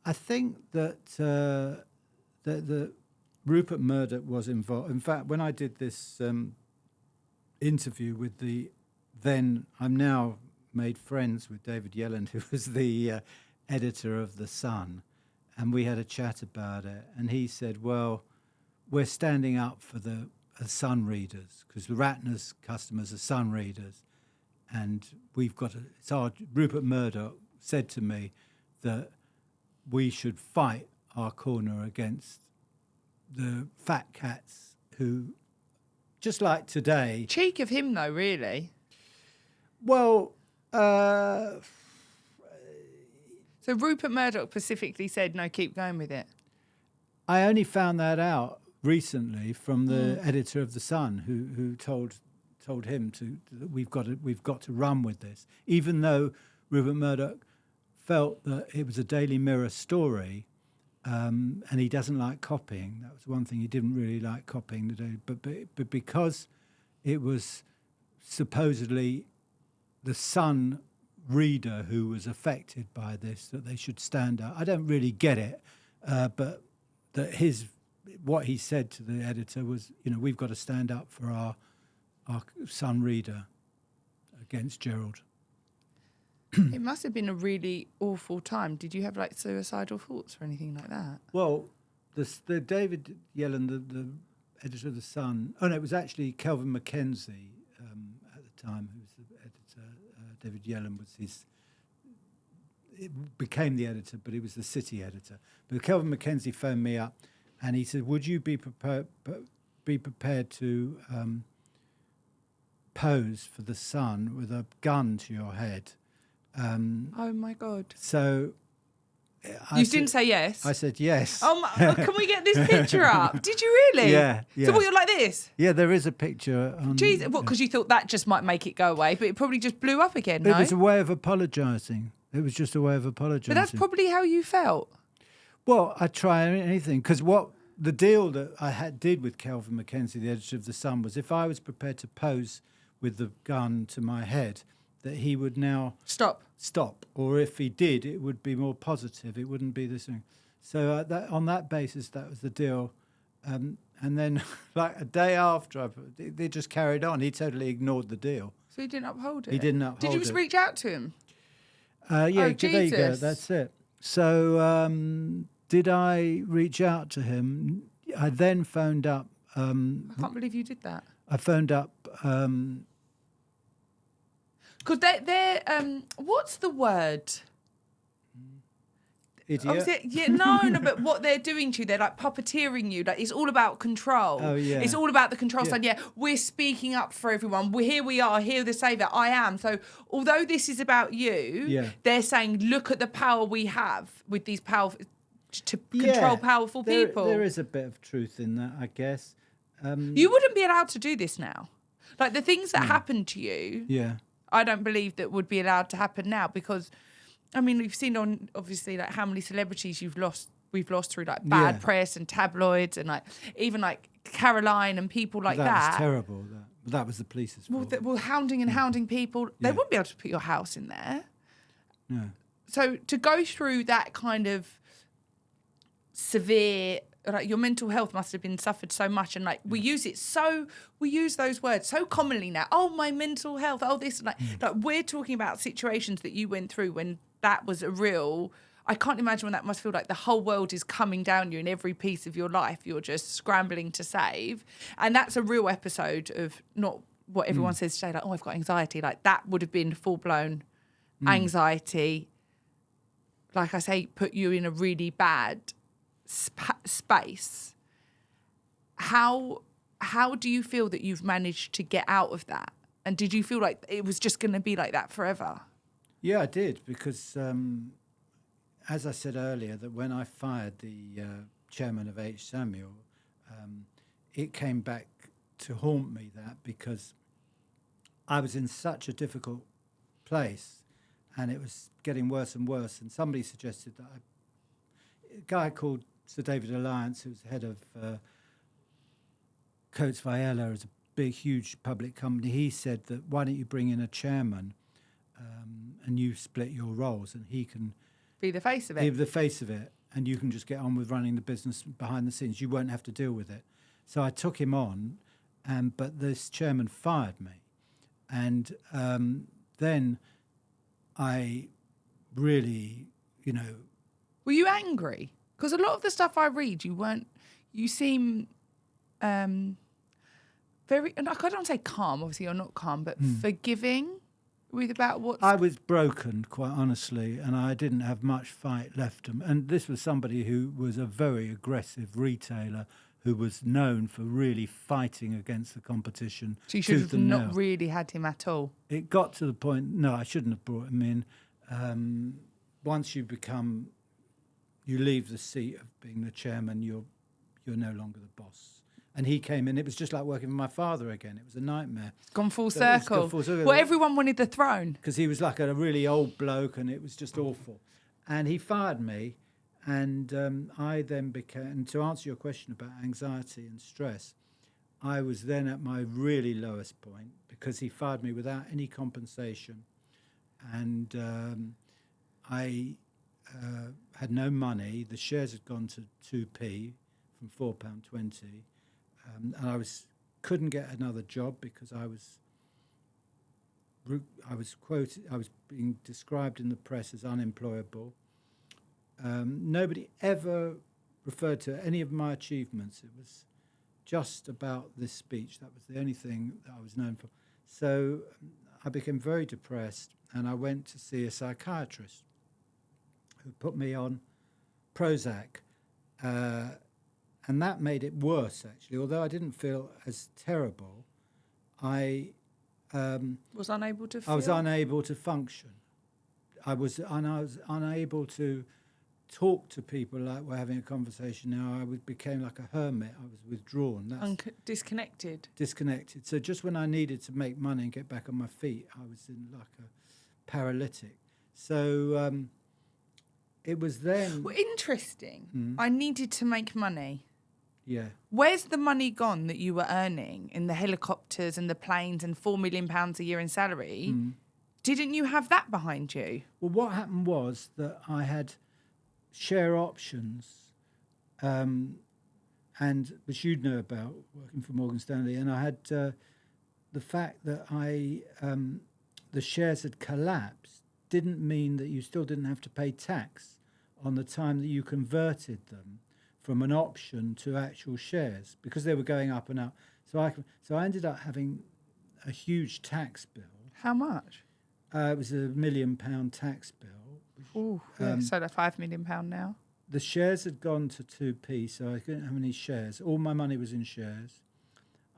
I think that the Rupert Murdoch was involved. In fact, when I did this interview with I'm now made friends with David Yelland, who was the editor of The Sun, and we had a chat about it. And he said, well, we're standing up for the Sun readers, because the Ratner's customers are Sun readers. And we've got Rupert Murdoch said to me that we should fight our corner against the fat cats who, just like today... Cheek of him, though, really. Well... So Rupert Murdoch specifically said, no, keep going with it. I only found that out recently from the editor of The Sun, who told him that we've got to run with this, even though Rupert Murdoch felt that it was a Daily Mirror story, and he doesn't like copying. That was one thing, he didn't really like copying the Daily, but because it was supposedly the Sun reader who was affected by this, that they should stand up. I don't really get it, but that what he said to the editor was, we've got to stand up for our Sun reader against Gerald. It must have been a really awful time. Did you have like suicidal thoughts or anything like that? Well, the David Yellen, the editor of the Sun. Oh no, it was actually Kelvin Mackenzie at the time who was the editor. David Yellen was it became the editor, but he was the city editor. But Kelvin Mackenzie phoned me up, and he said, "Would you be prepared to pose for the Sun with a gun to your head?" Oh my God! So you didn't say yes. I said yes. Can we get this picture up? Did you really? Yeah. So what, you're like this? Yeah, there is a picture. Jeez, what? Because you thought that just might make it go away, but it probably just blew up again. It was a way of apologising. It was just a way of apologising. But that's probably how you felt. Well, I'd try anything, because what the deal that I did with Kelvin Mackenzie, the editor of the Sun, was if I was prepared to pose with the gun to my head, that he would now stop, or if he did, it would be more positive. It wouldn't be this thing. So on that basis, that was the deal. And then, like a day after, they just carried on. He totally ignored the deal. So he didn't uphold it. He didn't uphold it. Did you reach out to him? Yeah, there you go. Jesus. That's it. So did I reach out to him? I then phoned up. I can't believe you did that. I phoned up. Because they're what's the word? Idiot. But what they're doing to you, they're like puppeteering you. Like, it's all about control. Oh, yeah. It's all about the control side. Yeah, we're speaking up for everyone. We are here the savior. I am. So although this is about you, they're saying, look at the power we have with these powerful to control powerful people. There is a bit of truth in that, I guess. You wouldn't be allowed to do this now. Like the things that happened to you. Yeah. I don't believe that would be allowed to happen now, because, I mean, we've seen on obviously like how many celebrities we've lost through like bad press and tabloids, and like even like Caroline and people like that. That was terrible. That was the police's fault. Well, hounding people. They wouldn't be able to put your house in there. No. So to go through that kind of severe, like your mental health must have been suffered so much, and like we use those words so commonly now. Oh, my mental health. Oh, this, like we're talking about situations that you went through when that was a real. I can't imagine what that must feel like. The whole world is coming down you in every piece of your life. You're just scrambling to save, and that's a real episode of not what everyone says today. Like, oh, I've got anxiety. Like that would have been full blown anxiety. Like I say, put you in a really bad space. How do you feel that you've managed to get out of that? And did you feel like it was just going to be like that forever? Yeah, I did, because as I said earlier, that when I fired the chairman of H. Samuel, it came back to haunt me, that because I was in such a difficult place and it was getting worse and worse, and somebody suggested that a guy called Sir David Alliance, who's head of Coates Viella, is a big, huge public company. He said that why don't you bring in a chairman and you split your roles, and he can be the face of it. Be the face of it, and you can just get on with running the business behind the scenes. You won't have to deal with it. So I took him on, but this chairman fired me, and then I really, Were you angry? Because a lot of the stuff I read, you seem very, I don't say calm, obviously you're not calm, but forgiving with about what... I was broken, quite honestly, and I didn't have much fight left. And this was somebody who was a very aggressive retailer who was known for really fighting against the competition. So you should have not really had him at all. It got to the point, no, I shouldn't have brought him in. Once you leave the seat of being the chairman, you're no longer the boss. And he came in. It was just like working for my father again. It was a nightmare. Gone full But it's circle. gone full circle. Well, everyone wanted the throne. Because he was like a really old bloke, and it was just awful. And he fired me, and I then became, and to answer your question about anxiety and stress, I was then at my really lowest point because he fired me without any compensation. And I had no money. The shares had gone to 2p from £4.20. And I couldn't get another job because I was quoted. I was being described in the press as unemployable. Nobody ever referred to any of my achievements. It was just about this speech. That was the only thing that I was known for. So I became very depressed, and I went to see a psychiatrist who put me on Prozac. And that made it worse, actually. Although I didn't feel as terrible, I Was unable to feel? I was unable to function. I was unable to talk to people like we're having a conversation now. Became like a hermit. I was withdrawn. Disconnected. Disconnected. So just when I needed to make money and get back on my feet, I was in like a paralytic. So it was then... Well, interesting. I needed to make money. Yeah. Where's the money gone that you were earning in the helicopters and the planes and £4 million a year in salary? Didn't you have that behind you? Well, what happened was that I had share options, and which you'd know about working for Morgan Stanley, and I had the fact that the shares had collapsed didn't mean that you still didn't have to pay tax on the time that you converted them from an option to actual shares because they were going up and up. So I ended up having a huge tax bill. How much? It was £1 million tax bill. Ooh, so that's £5 million now. The shares had gone to 2p, so I couldn't have any shares. All my money was in shares.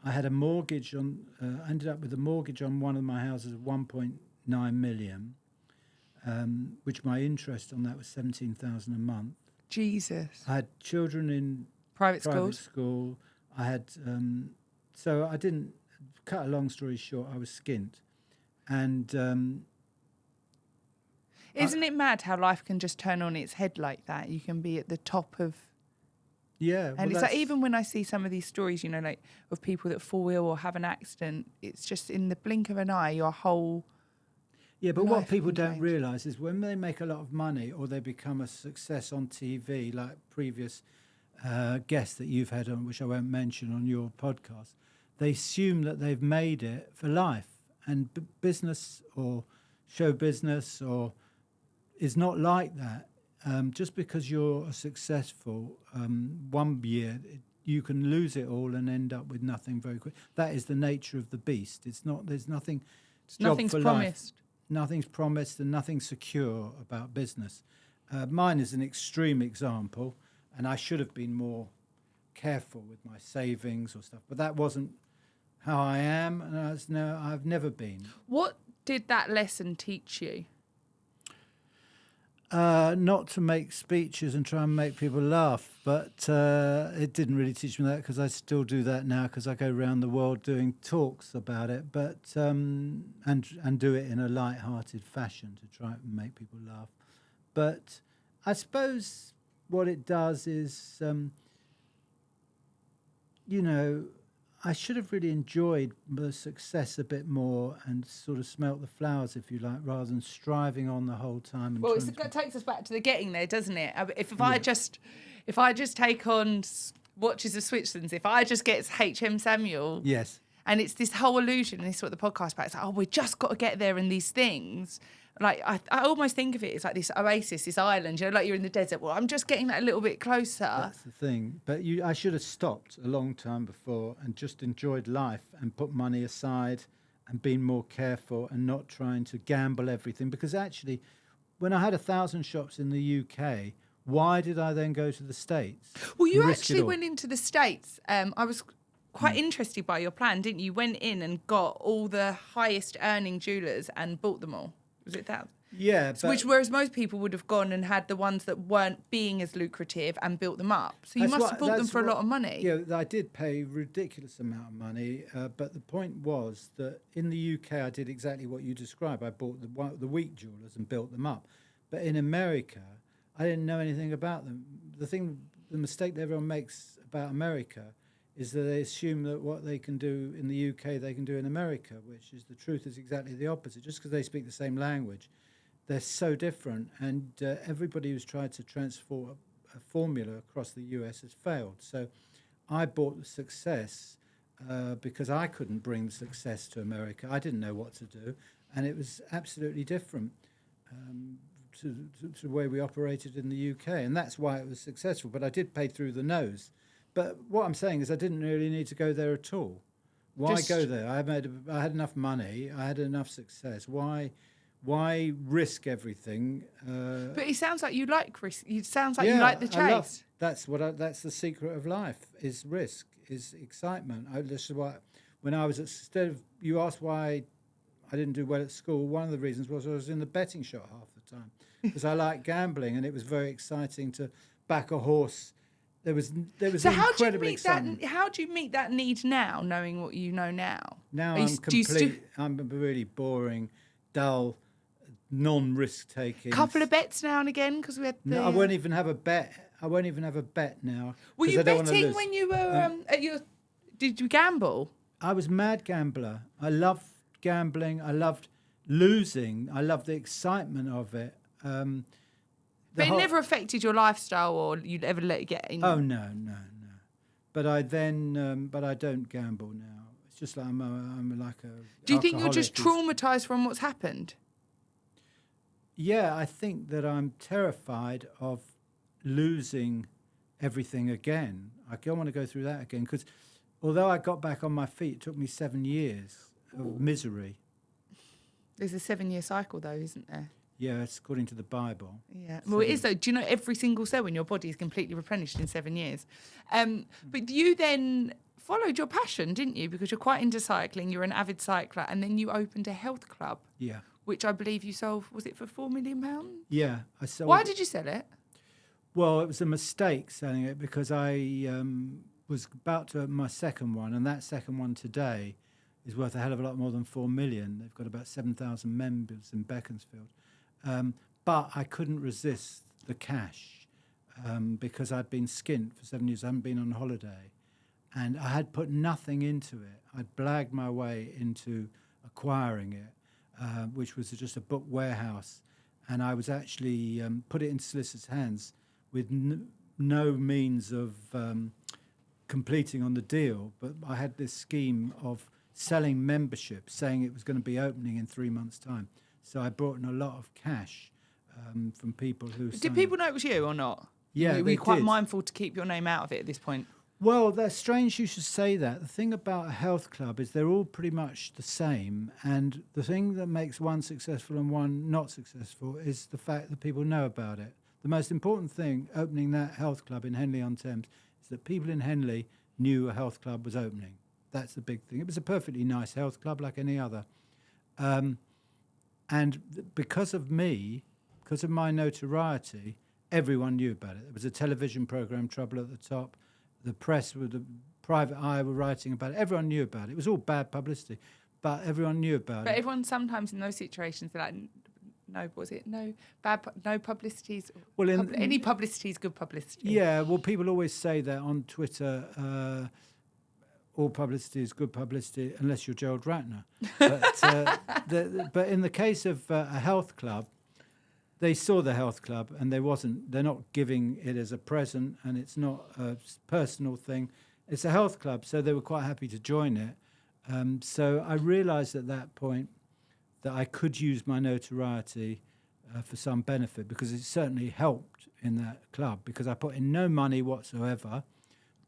I had a mortgage on. I ended up with a mortgage on one of my houses of 1.9 million, which my interest on that was 17,000 a month. Jesus. I had children in Private school. I had, so I didn't. Cut a long story short, I was skint, and. Isn't it mad how life can just turn on its head like that? You can be at the top of... Yeah. And it's like, even when I see some of these stories, you know, like of people that fall ill or have an accident, it's just in the blink of an eye, your whole... Yeah, but what people don't realise is when they make a lot of money or they become a success on TV, like previous guests that you've had on, which I won't mention on your podcast, they assume that they've made it for life. And business or show business or... is not like that. Just because you're successful, 1 year you can lose it all and end up with nothing very quick. That is the nature of the beast. It's not. There's nothing. Nothing's promised. Nothing's promised, and nothing's secure about business. Mine is an extreme example, and I should have been more careful with my savings or stuff. But that wasn't how I am, and I've never been. What did that lesson teach you? Not to make speeches and try and make people laugh, but it didn't really teach me that because I still do that now because I go around the world doing talks about it, but and do it in a light-hearted fashion to try and make people laugh. But I suppose what it does is, you know, I should have really enjoyed the success a bit more and sort of smelt the flowers, if you like, rather than striving on the whole time. And well, it takes us back to the getting there, doesn't it? If I just take on Watches of Switzerland, if I just get H.M. Samuel, yes, and it's this whole illusion, and this is what the podcast about. It's like, oh, we just got to get there in these things. Like I almost think of it as like this oasis, this island. You know, like you're in the desert. Well, I'm just getting that a little bit closer. That's the thing. But I should have stopped a long time before and just enjoyed life and put money aside and been more careful and not trying to gamble everything. Because actually, when I had 1,000 shops in the UK, why did I then go to the States? Well, you actually went into the States. I was quite interested by your plan, didn't you? You went in and got all the highest earning jewellers and bought them all. Was it that? Yeah, So whereas most people would have gone and had the ones that weren't being as lucrative and built them up. So you must have bought them for a lot of money. Yeah, I did pay a ridiculous amount of money, but the point was that in the UK I did exactly what you described. I bought the weak jewellers and built them up. But in America, I didn't know anything about them. The mistake that everyone makes about America is that they assume that what they can do in the UK they can do in America, which is the truth is exactly the opposite. Just because they speak the same language, they're so different, and everybody who's tried to transfer a formula across the US has failed. So I bought the success because I couldn't bring the success to America. I didn't know what to do, and it was absolutely different to the way we operated in the UK, and that's why it was successful. But I did pay through the nose. But what I'm saying is I didn't really need to go there at all. Why go there? I had enough money. I had enough success. Why risk everything? But it sounds like you like risk. It sounds like you like the chase. That's the secret of life: is risk, is excitement. This is why when I was instead of you asked why I didn't do well at school. One of the reasons was I was in the betting shop half the time because I like gambling, and it was very exciting to back a horse. There was So how do you meet that need now, knowing what you know now? Now I'm a really boring, dull, non-risk taking. Couple of bets now and again because we had. No, I won't even have a bet. I won't even have a bet now. Were you betting when you were at your? Did you gamble? I was a mad gambler. I loved gambling. I loved losing. I loved the excitement of it. But it never affected your lifestyle, or you'd ever let it get in. Oh no. But I don't gamble now. It's just like I'm like a. Do you think you're just traumatized from what's happened? Yeah, I think that I'm terrified of losing everything again. I don't want to go through that again because although I got back on my feet, it took me 7 years of misery. There's a 7-year cycle, though, isn't there? Yeah, it's according to the Bible. Yeah, well, it is, though. Do you know every single cell in your body is completely replenished in 7 years? But you then followed your passion, didn't you? Because you're quite into cycling, you're an avid cycler, and then you opened a health club. Yeah. Which I believe you sold, was it for £4 million? Yeah, I sold. Why did you sell it? Well, it was a mistake selling it because I was about to open my second one, and that second one today is worth a hell of a lot more than 4 million. They've got about 7,000 members in Beaconsfield. But I couldn't resist the cash because I'd been skint for 7 years. I hadn't been on holiday. And I had put nothing into it. I'd blagged my way into acquiring it, which was just a book warehouse. And I was actually put it in solicitors' hands with no means of completing on the deal. But I had this scheme of selling membership, saying it was going to be opening in 3 months' time. So I brought in a lot of cash from people who. Did people know it was you or not? Yeah, were you quite mindful to keep your name out of it at this point? Well, that's strange you should say that. The thing about a health club is they're all pretty much the same, and the thing that makes one successful and one not successful is the fact that people know about it. The most important thing opening that health club in Henley-on-Thames is that people in Henley knew a health club was opening. That's the big thing. It was a perfectly nice health club like any other. And because of me, because of my notoriety, everyone knew about it. There was a television program, Trouble at the Top. The press, with the private eye, were writing about it. Everyone knew about it. It was all bad publicity, but everyone knew about it. But everyone sometimes in those situations, they're like, no publicity. Well, any publicity is good publicity. Yeah, well, people always say that on Twitter. All publicity is good publicity, unless you're Gerald Ratner. But in the case of a health club, they saw the health club and they're not giving it as a present, and it's not a personal thing. It's a health club, so they were quite happy to join it. So I realised at that point that I could use my notoriety for some benefit, because it certainly helped in that club, because I put in no money whatsoever,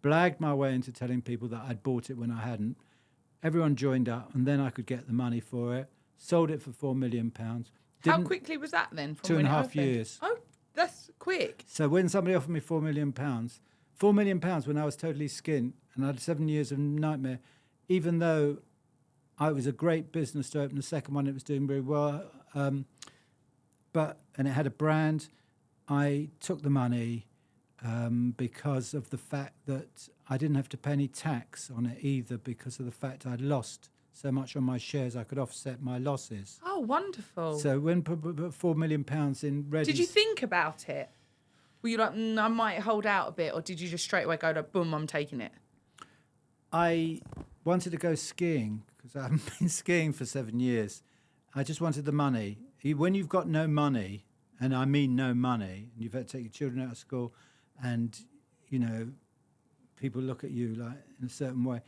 blagged my way into telling people that I'd bought it when I hadn't. Everyone joined up, and then I could get the money for it, sold it for £4 million. How quickly was that then? From 2.5 years. Oh, that's quick. So when somebody offered me £4 million, £4 million when I was totally skint and I had 7 years of nightmare, even though it was a great business to open the second one, it was doing very well, and it had a brand. I took the money because of the fact that I didn't have to pay any tax on it either, because of the fact I'd lost so much on my shares, I could offset my losses. Oh, wonderful. So when put £4 million in ready... Did you think about it? Were you like, I might hold out a bit, or did you just straight away go to, boom, I'm taking it? I wanted to go skiing because I haven't been skiing for 7 years. I just wanted the money. When you've got no money, and I mean no money, and you've had to take your children out of school, and, you know, people look at you like in a certain way,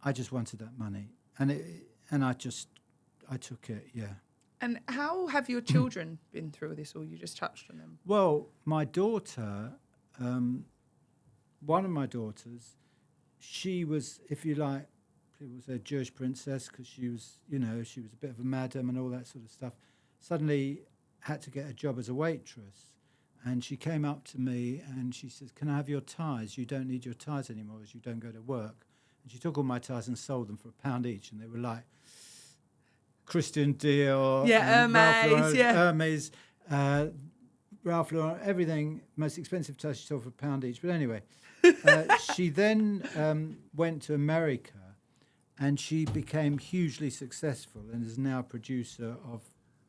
I just wanted that money. And I took it, yeah. And how have your children been through this, or you just touched on them? Well, my daughter, one of my daughters, she was, if you like, people say Jewish princess because she was, you know, she was a bit of a madam and all that sort of stuff. Suddenly had to get a job as a waitress. And she came up to me and she says, can I have your ties? You don't need your ties anymore as you don't go to work. And she took all my ties and sold them for £1 each. And they were like Christian Dior, Hermes, Ralph Lauren, everything, most expensive ties she sold for £1 each. But anyway, she then went to America and she became hugely successful and is now a producer of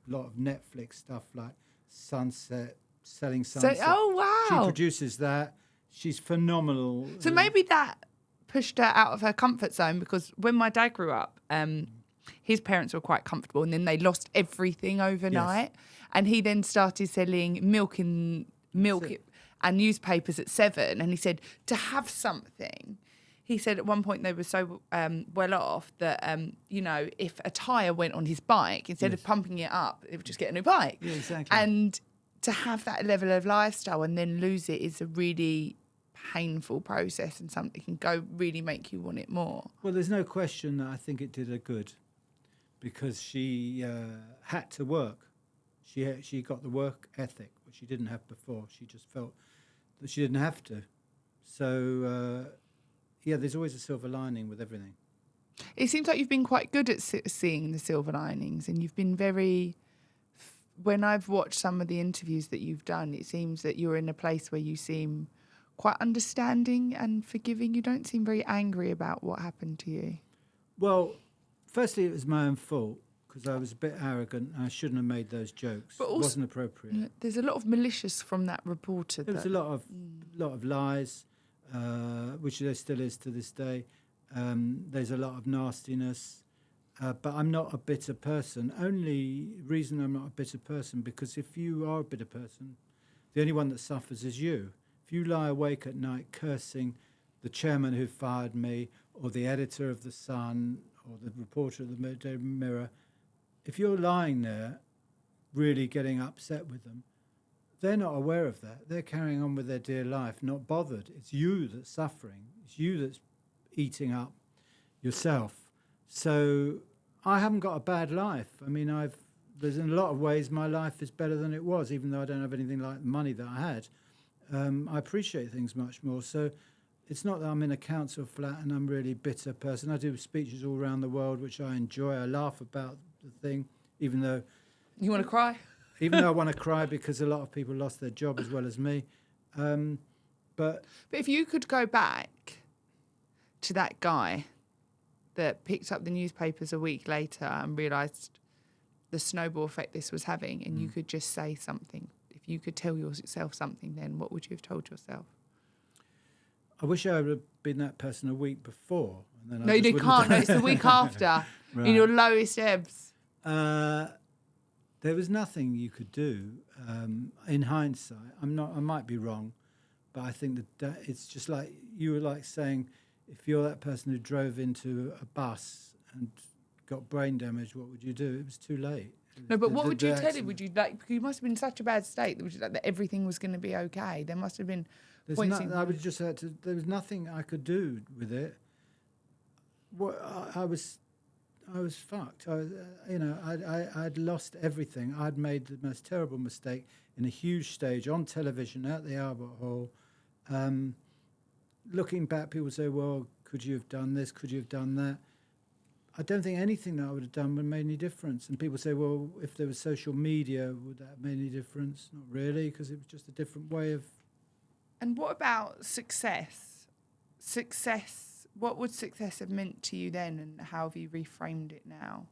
a lot of Netflix stuff like Sunset, Selling Sunset. Oh, wow. She produces that. She's phenomenal. So maybe that pushed her out of her comfort zone, because when my dad grew up, his parents were quite comfortable and then they lost everything overnight. Yes. And he then started selling milk and newspapers at 7. And he said to have something, he said at one point they were so well off that, you know, if a tyre went on his bike, instead of pumping it up, it would just get a new bike. Yeah, exactly. And to have that level of lifestyle and then lose it is a really painful process, and something can go really make you want it more. Well, there's no question that I think it did her good, because she had to work. She got the work ethic, which she didn't have before. She just felt that she didn't have to. So, there's always a silver lining with everything. It seems like you've been quite good at seeing the silver linings, and you've been very... When I've watched some of the interviews that you've done, it seems that you're in a place where you seem quite understanding and forgiving. You don't seem very angry about what happened to you. Well, firstly, it was my own fault, because I was a bit arrogant and I shouldn't have made those jokes. But also, it wasn't appropriate. There's a lot of malicious from that reporter. There was a lot of lies, which there still is to this day. There's a lot of nastiness. But I'm not a bitter person. Only reason I'm not a bitter person, because if you are a bitter person, the only one that suffers is you. If you lie awake at night cursing the chairman who fired me, or the editor of The Sun, or the reporter of the Daily Mirror, if you're lying there really getting upset with them, they're not aware of that. They're carrying on with their dear life, not bothered. It's you that's suffering. It's you that's eating up yourself. So I haven't got a bad life. I mean, there's in a lot of ways my life is better than it was, even though I don't have anything like the money that I had. I appreciate things much more. So it's not that I'm in a council flat and I'm really a bitter person. I do speeches all around the world, which I enjoy. I laugh about the thing, even though... You want to cry? Even though I want to cry because a lot of people lost their job as well as me. But if you could go back to that guy that picked up the newspapers a week later and realised the snowball effect this was having, and you could just say something, if you could tell yourself something then, what would you have told yourself? I wish I would have been that person a week before. And then No, you can't. No, it's the week after, right. In your lowest ebbs. There was nothing you could do. In hindsight, I might be wrong, but I think that it's just like you were like saying, if you're that person who drove into a bus and got brain damage, what would you do? It was too late. No, but what would you tell him? Would you like? Because you must have been in such a bad state that everything was going to be okay. There must have been. I would just have to. There was nothing I could do with it. I was fucked. I'd lost everything. I'd made the most terrible mistake in a huge stage on television at the Albert Hall. Looking back, people say, well, could you have done this? Could you have done that? I don't think anything that I would have done would have made any difference. And people say, well, if there was social media, would that have made any difference? Not really, because it was just a different way of... And what about success? Success, what would success have meant to you then, and how have you reframed it now?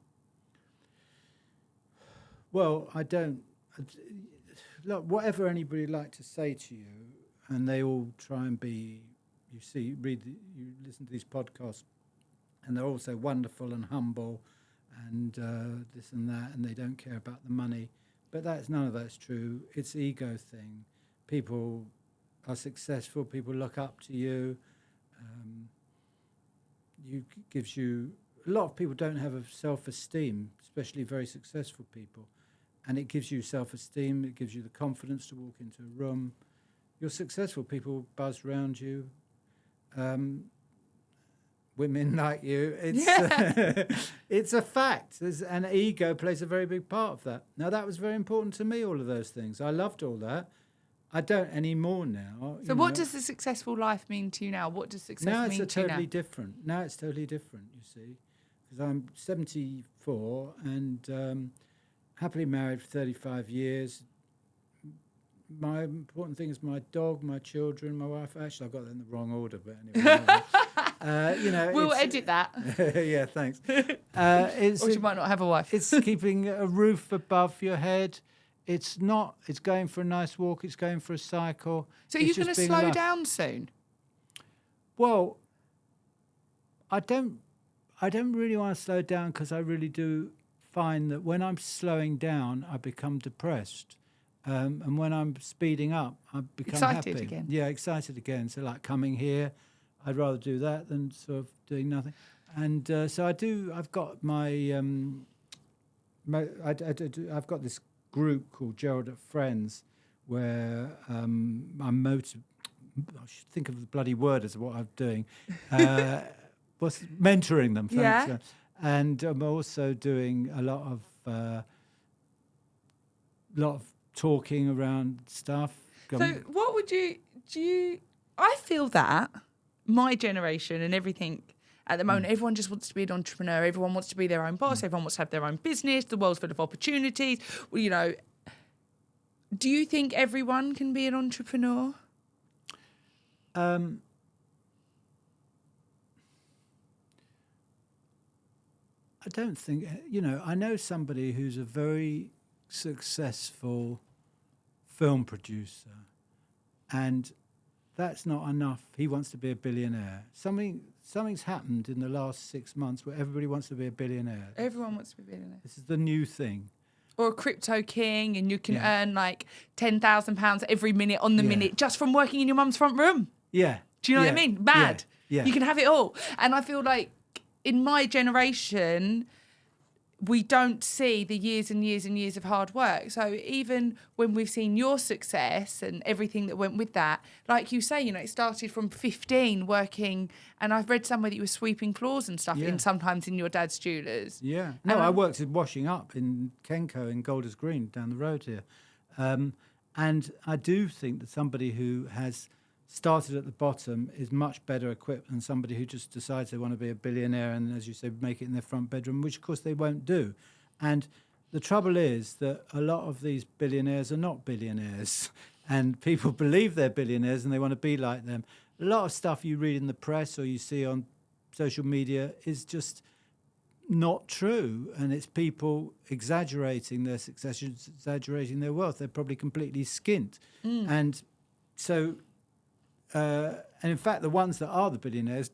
Well, I don't... Look, whatever anybody like to say to you, and they all try and be... You listen to these podcasts, and they're all so wonderful and humble and this and that, and they don't care about the money. But none of that's true. It's an ego thing. People are successful. People look up to you. Gives you... A lot of people don't have a self-esteem, especially very successful people. And it gives you self-esteem. It gives you the confidence to walk into a room. You're successful. People buzz around you. Women like you. It's a fact. And ego plays a very big part of that. Now, that was very important to me, all of those things. I loved all that. I don't anymore now. So what does a successful life mean to you now? What does success mean to you now? Now it's totally different. Now it's totally different, you see. Because I'm 74 and happily married for 35 years. My important thing is my dog, my children, my wife. Actually, I got that in the wrong order, but anyway. We'll edit that. Yeah, thanks. Or you might not have a wife. It's keeping a roof above your head. It's going for a nice walk. It's going for a cycle. So you're going to slow down soon? Well, I don't really want to slow down because I really do find that when I'm slowing down, I become depressed. And when I'm speeding up, I become excited happy. Again. Yeah, excited again. So like coming here, I'd rather do that than sort of doing nothing. And so I do. I've got I've got this group called Gerald at Friends, where I'm I should think of the bloody word as what I'm doing. Was mentoring them. Thanks. Yeah. And I'm also doing a lot of talking around stuff. So what would I feel that my generation and everything at the moment, everyone just wants to be an entrepreneur. Everyone wants to be their own boss. Everyone wants to have their own business. The world's full of opportunities. Well, do you think everyone can be an entrepreneur? I don't think, I know somebody who's a very successful film producer, and that's not enough. He wants to be a billionaire. Something's happened in the last 6 months where everybody wants to be a billionaire. Everyone wants to be a billionaire. This is the new thing. Or a crypto king, and you can earn like £10,000 every minute on the minute just from working in your mum's front room. Yeah. Do you know what I mean? Mad. Yeah. You can have it all. And I feel like in my generation, we don't see the years and years and years of hard work. So even when we've seen your success and everything that went with that, like you say, it started from 15 working, and I've read somewhere that you were sweeping floors and stuff sometimes in your dad's jewellers. Yeah. No, I worked in washing up in Kenco in Golders Green down the road here. And I do think that somebody who has started at the bottom is much better equipped than somebody who just decides they want to be a billionaire and, as you said, make it in their front bedroom, which of course they won't do. And the trouble is that a lot of these billionaires are not billionaires, and people believe they're billionaires and they want to be like them. A lot of stuff you read in the press or you see on social media is just not true, and it's people exaggerating their success, exaggerating their wealth. They're probably completely skint. And so... and in fact, the ones that are the billionaires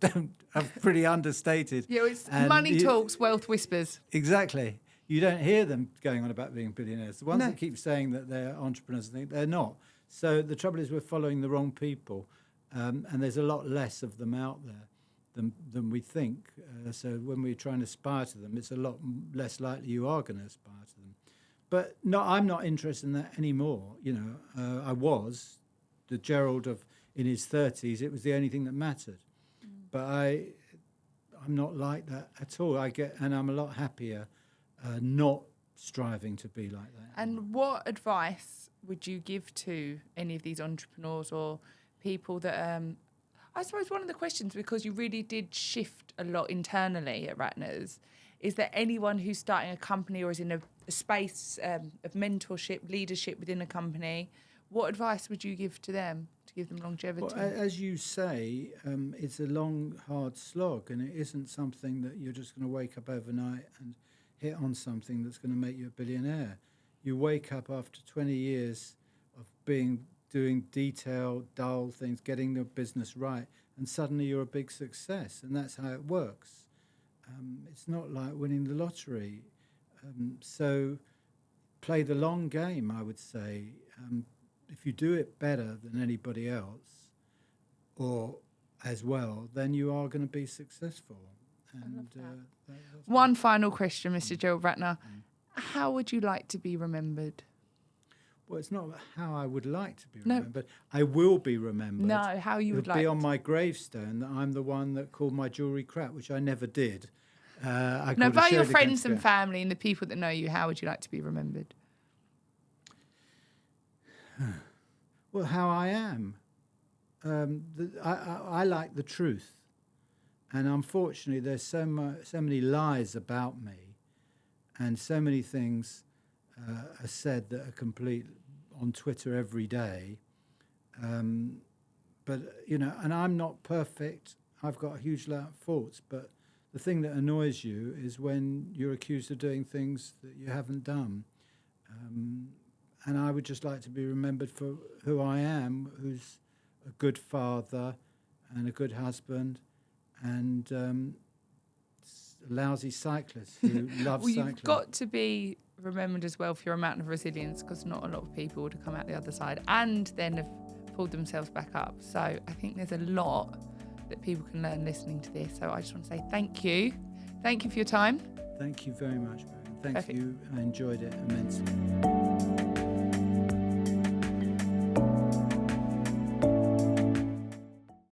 are pretty understated. Yeah, it's money talks, wealth whispers. Exactly. You don't hear them going on about being billionaires. The ones that keep saying that they're entrepreneurs, they're not. So the trouble is we're following the wrong people, and there's a lot less of them out there than we think. So when we try and aspire to them, it's a lot less likely you are going to aspire to them. But no, I'm not interested in that anymore. I was the Gerald of... in his 30s, it was the only thing that mattered. But I'm not like that at all. And I'm a lot happier not striving to be like that. And what advice would you give to any of these entrepreneurs or people that... I suppose one of the questions, because you really did shift a lot internally at Ratner's, is there anyone who's starting a company or is in a space of mentorship, leadership within a company? What advice would you give to them to give them longevity? Well, as you say, it's a long, hard slog, and it isn't something that you're just going to wake up overnight and hit on something that's going to make you a billionaire. You wake up after 20 years of doing detailed, dull things, getting the business right, and suddenly you're a big success, and that's how it works. It's not like winning the lottery. So play the long game, I would say. If you do it better than anybody else, or as well, then you are going to be successful. And that's one final question, Mr. Gerald Ratner. How would you like to be remembered? Well, it's not how I would like to be remembered. I will be remembered. No, how you would It'll like be on my gravestone that I'm the one that called my jewellery crap, which I never did. No, by your friends and family and the people that know you, how would you like to be remembered? Well, how I am. I like the truth. And unfortunately, there's so many lies about me, and so many things are said that are complete on Twitter every day. But, and I'm not perfect. I've got a huge lot of faults, but the thing that annoys you is when you're accused of doing things that you haven't done. And I would just like to be remembered for who I am, who's a good father and a good husband and a lousy cyclist who loves cycling. You've got to be remembered as well for your amount of resilience, because not a lot of people would have come out the other side and then have pulled themselves back up. So I think there's a lot that people can learn listening to this. So I just want to say thank you. Thank you for your time. Thank you very much, Brogan. Thank Perfect. you. I enjoyed it immensely.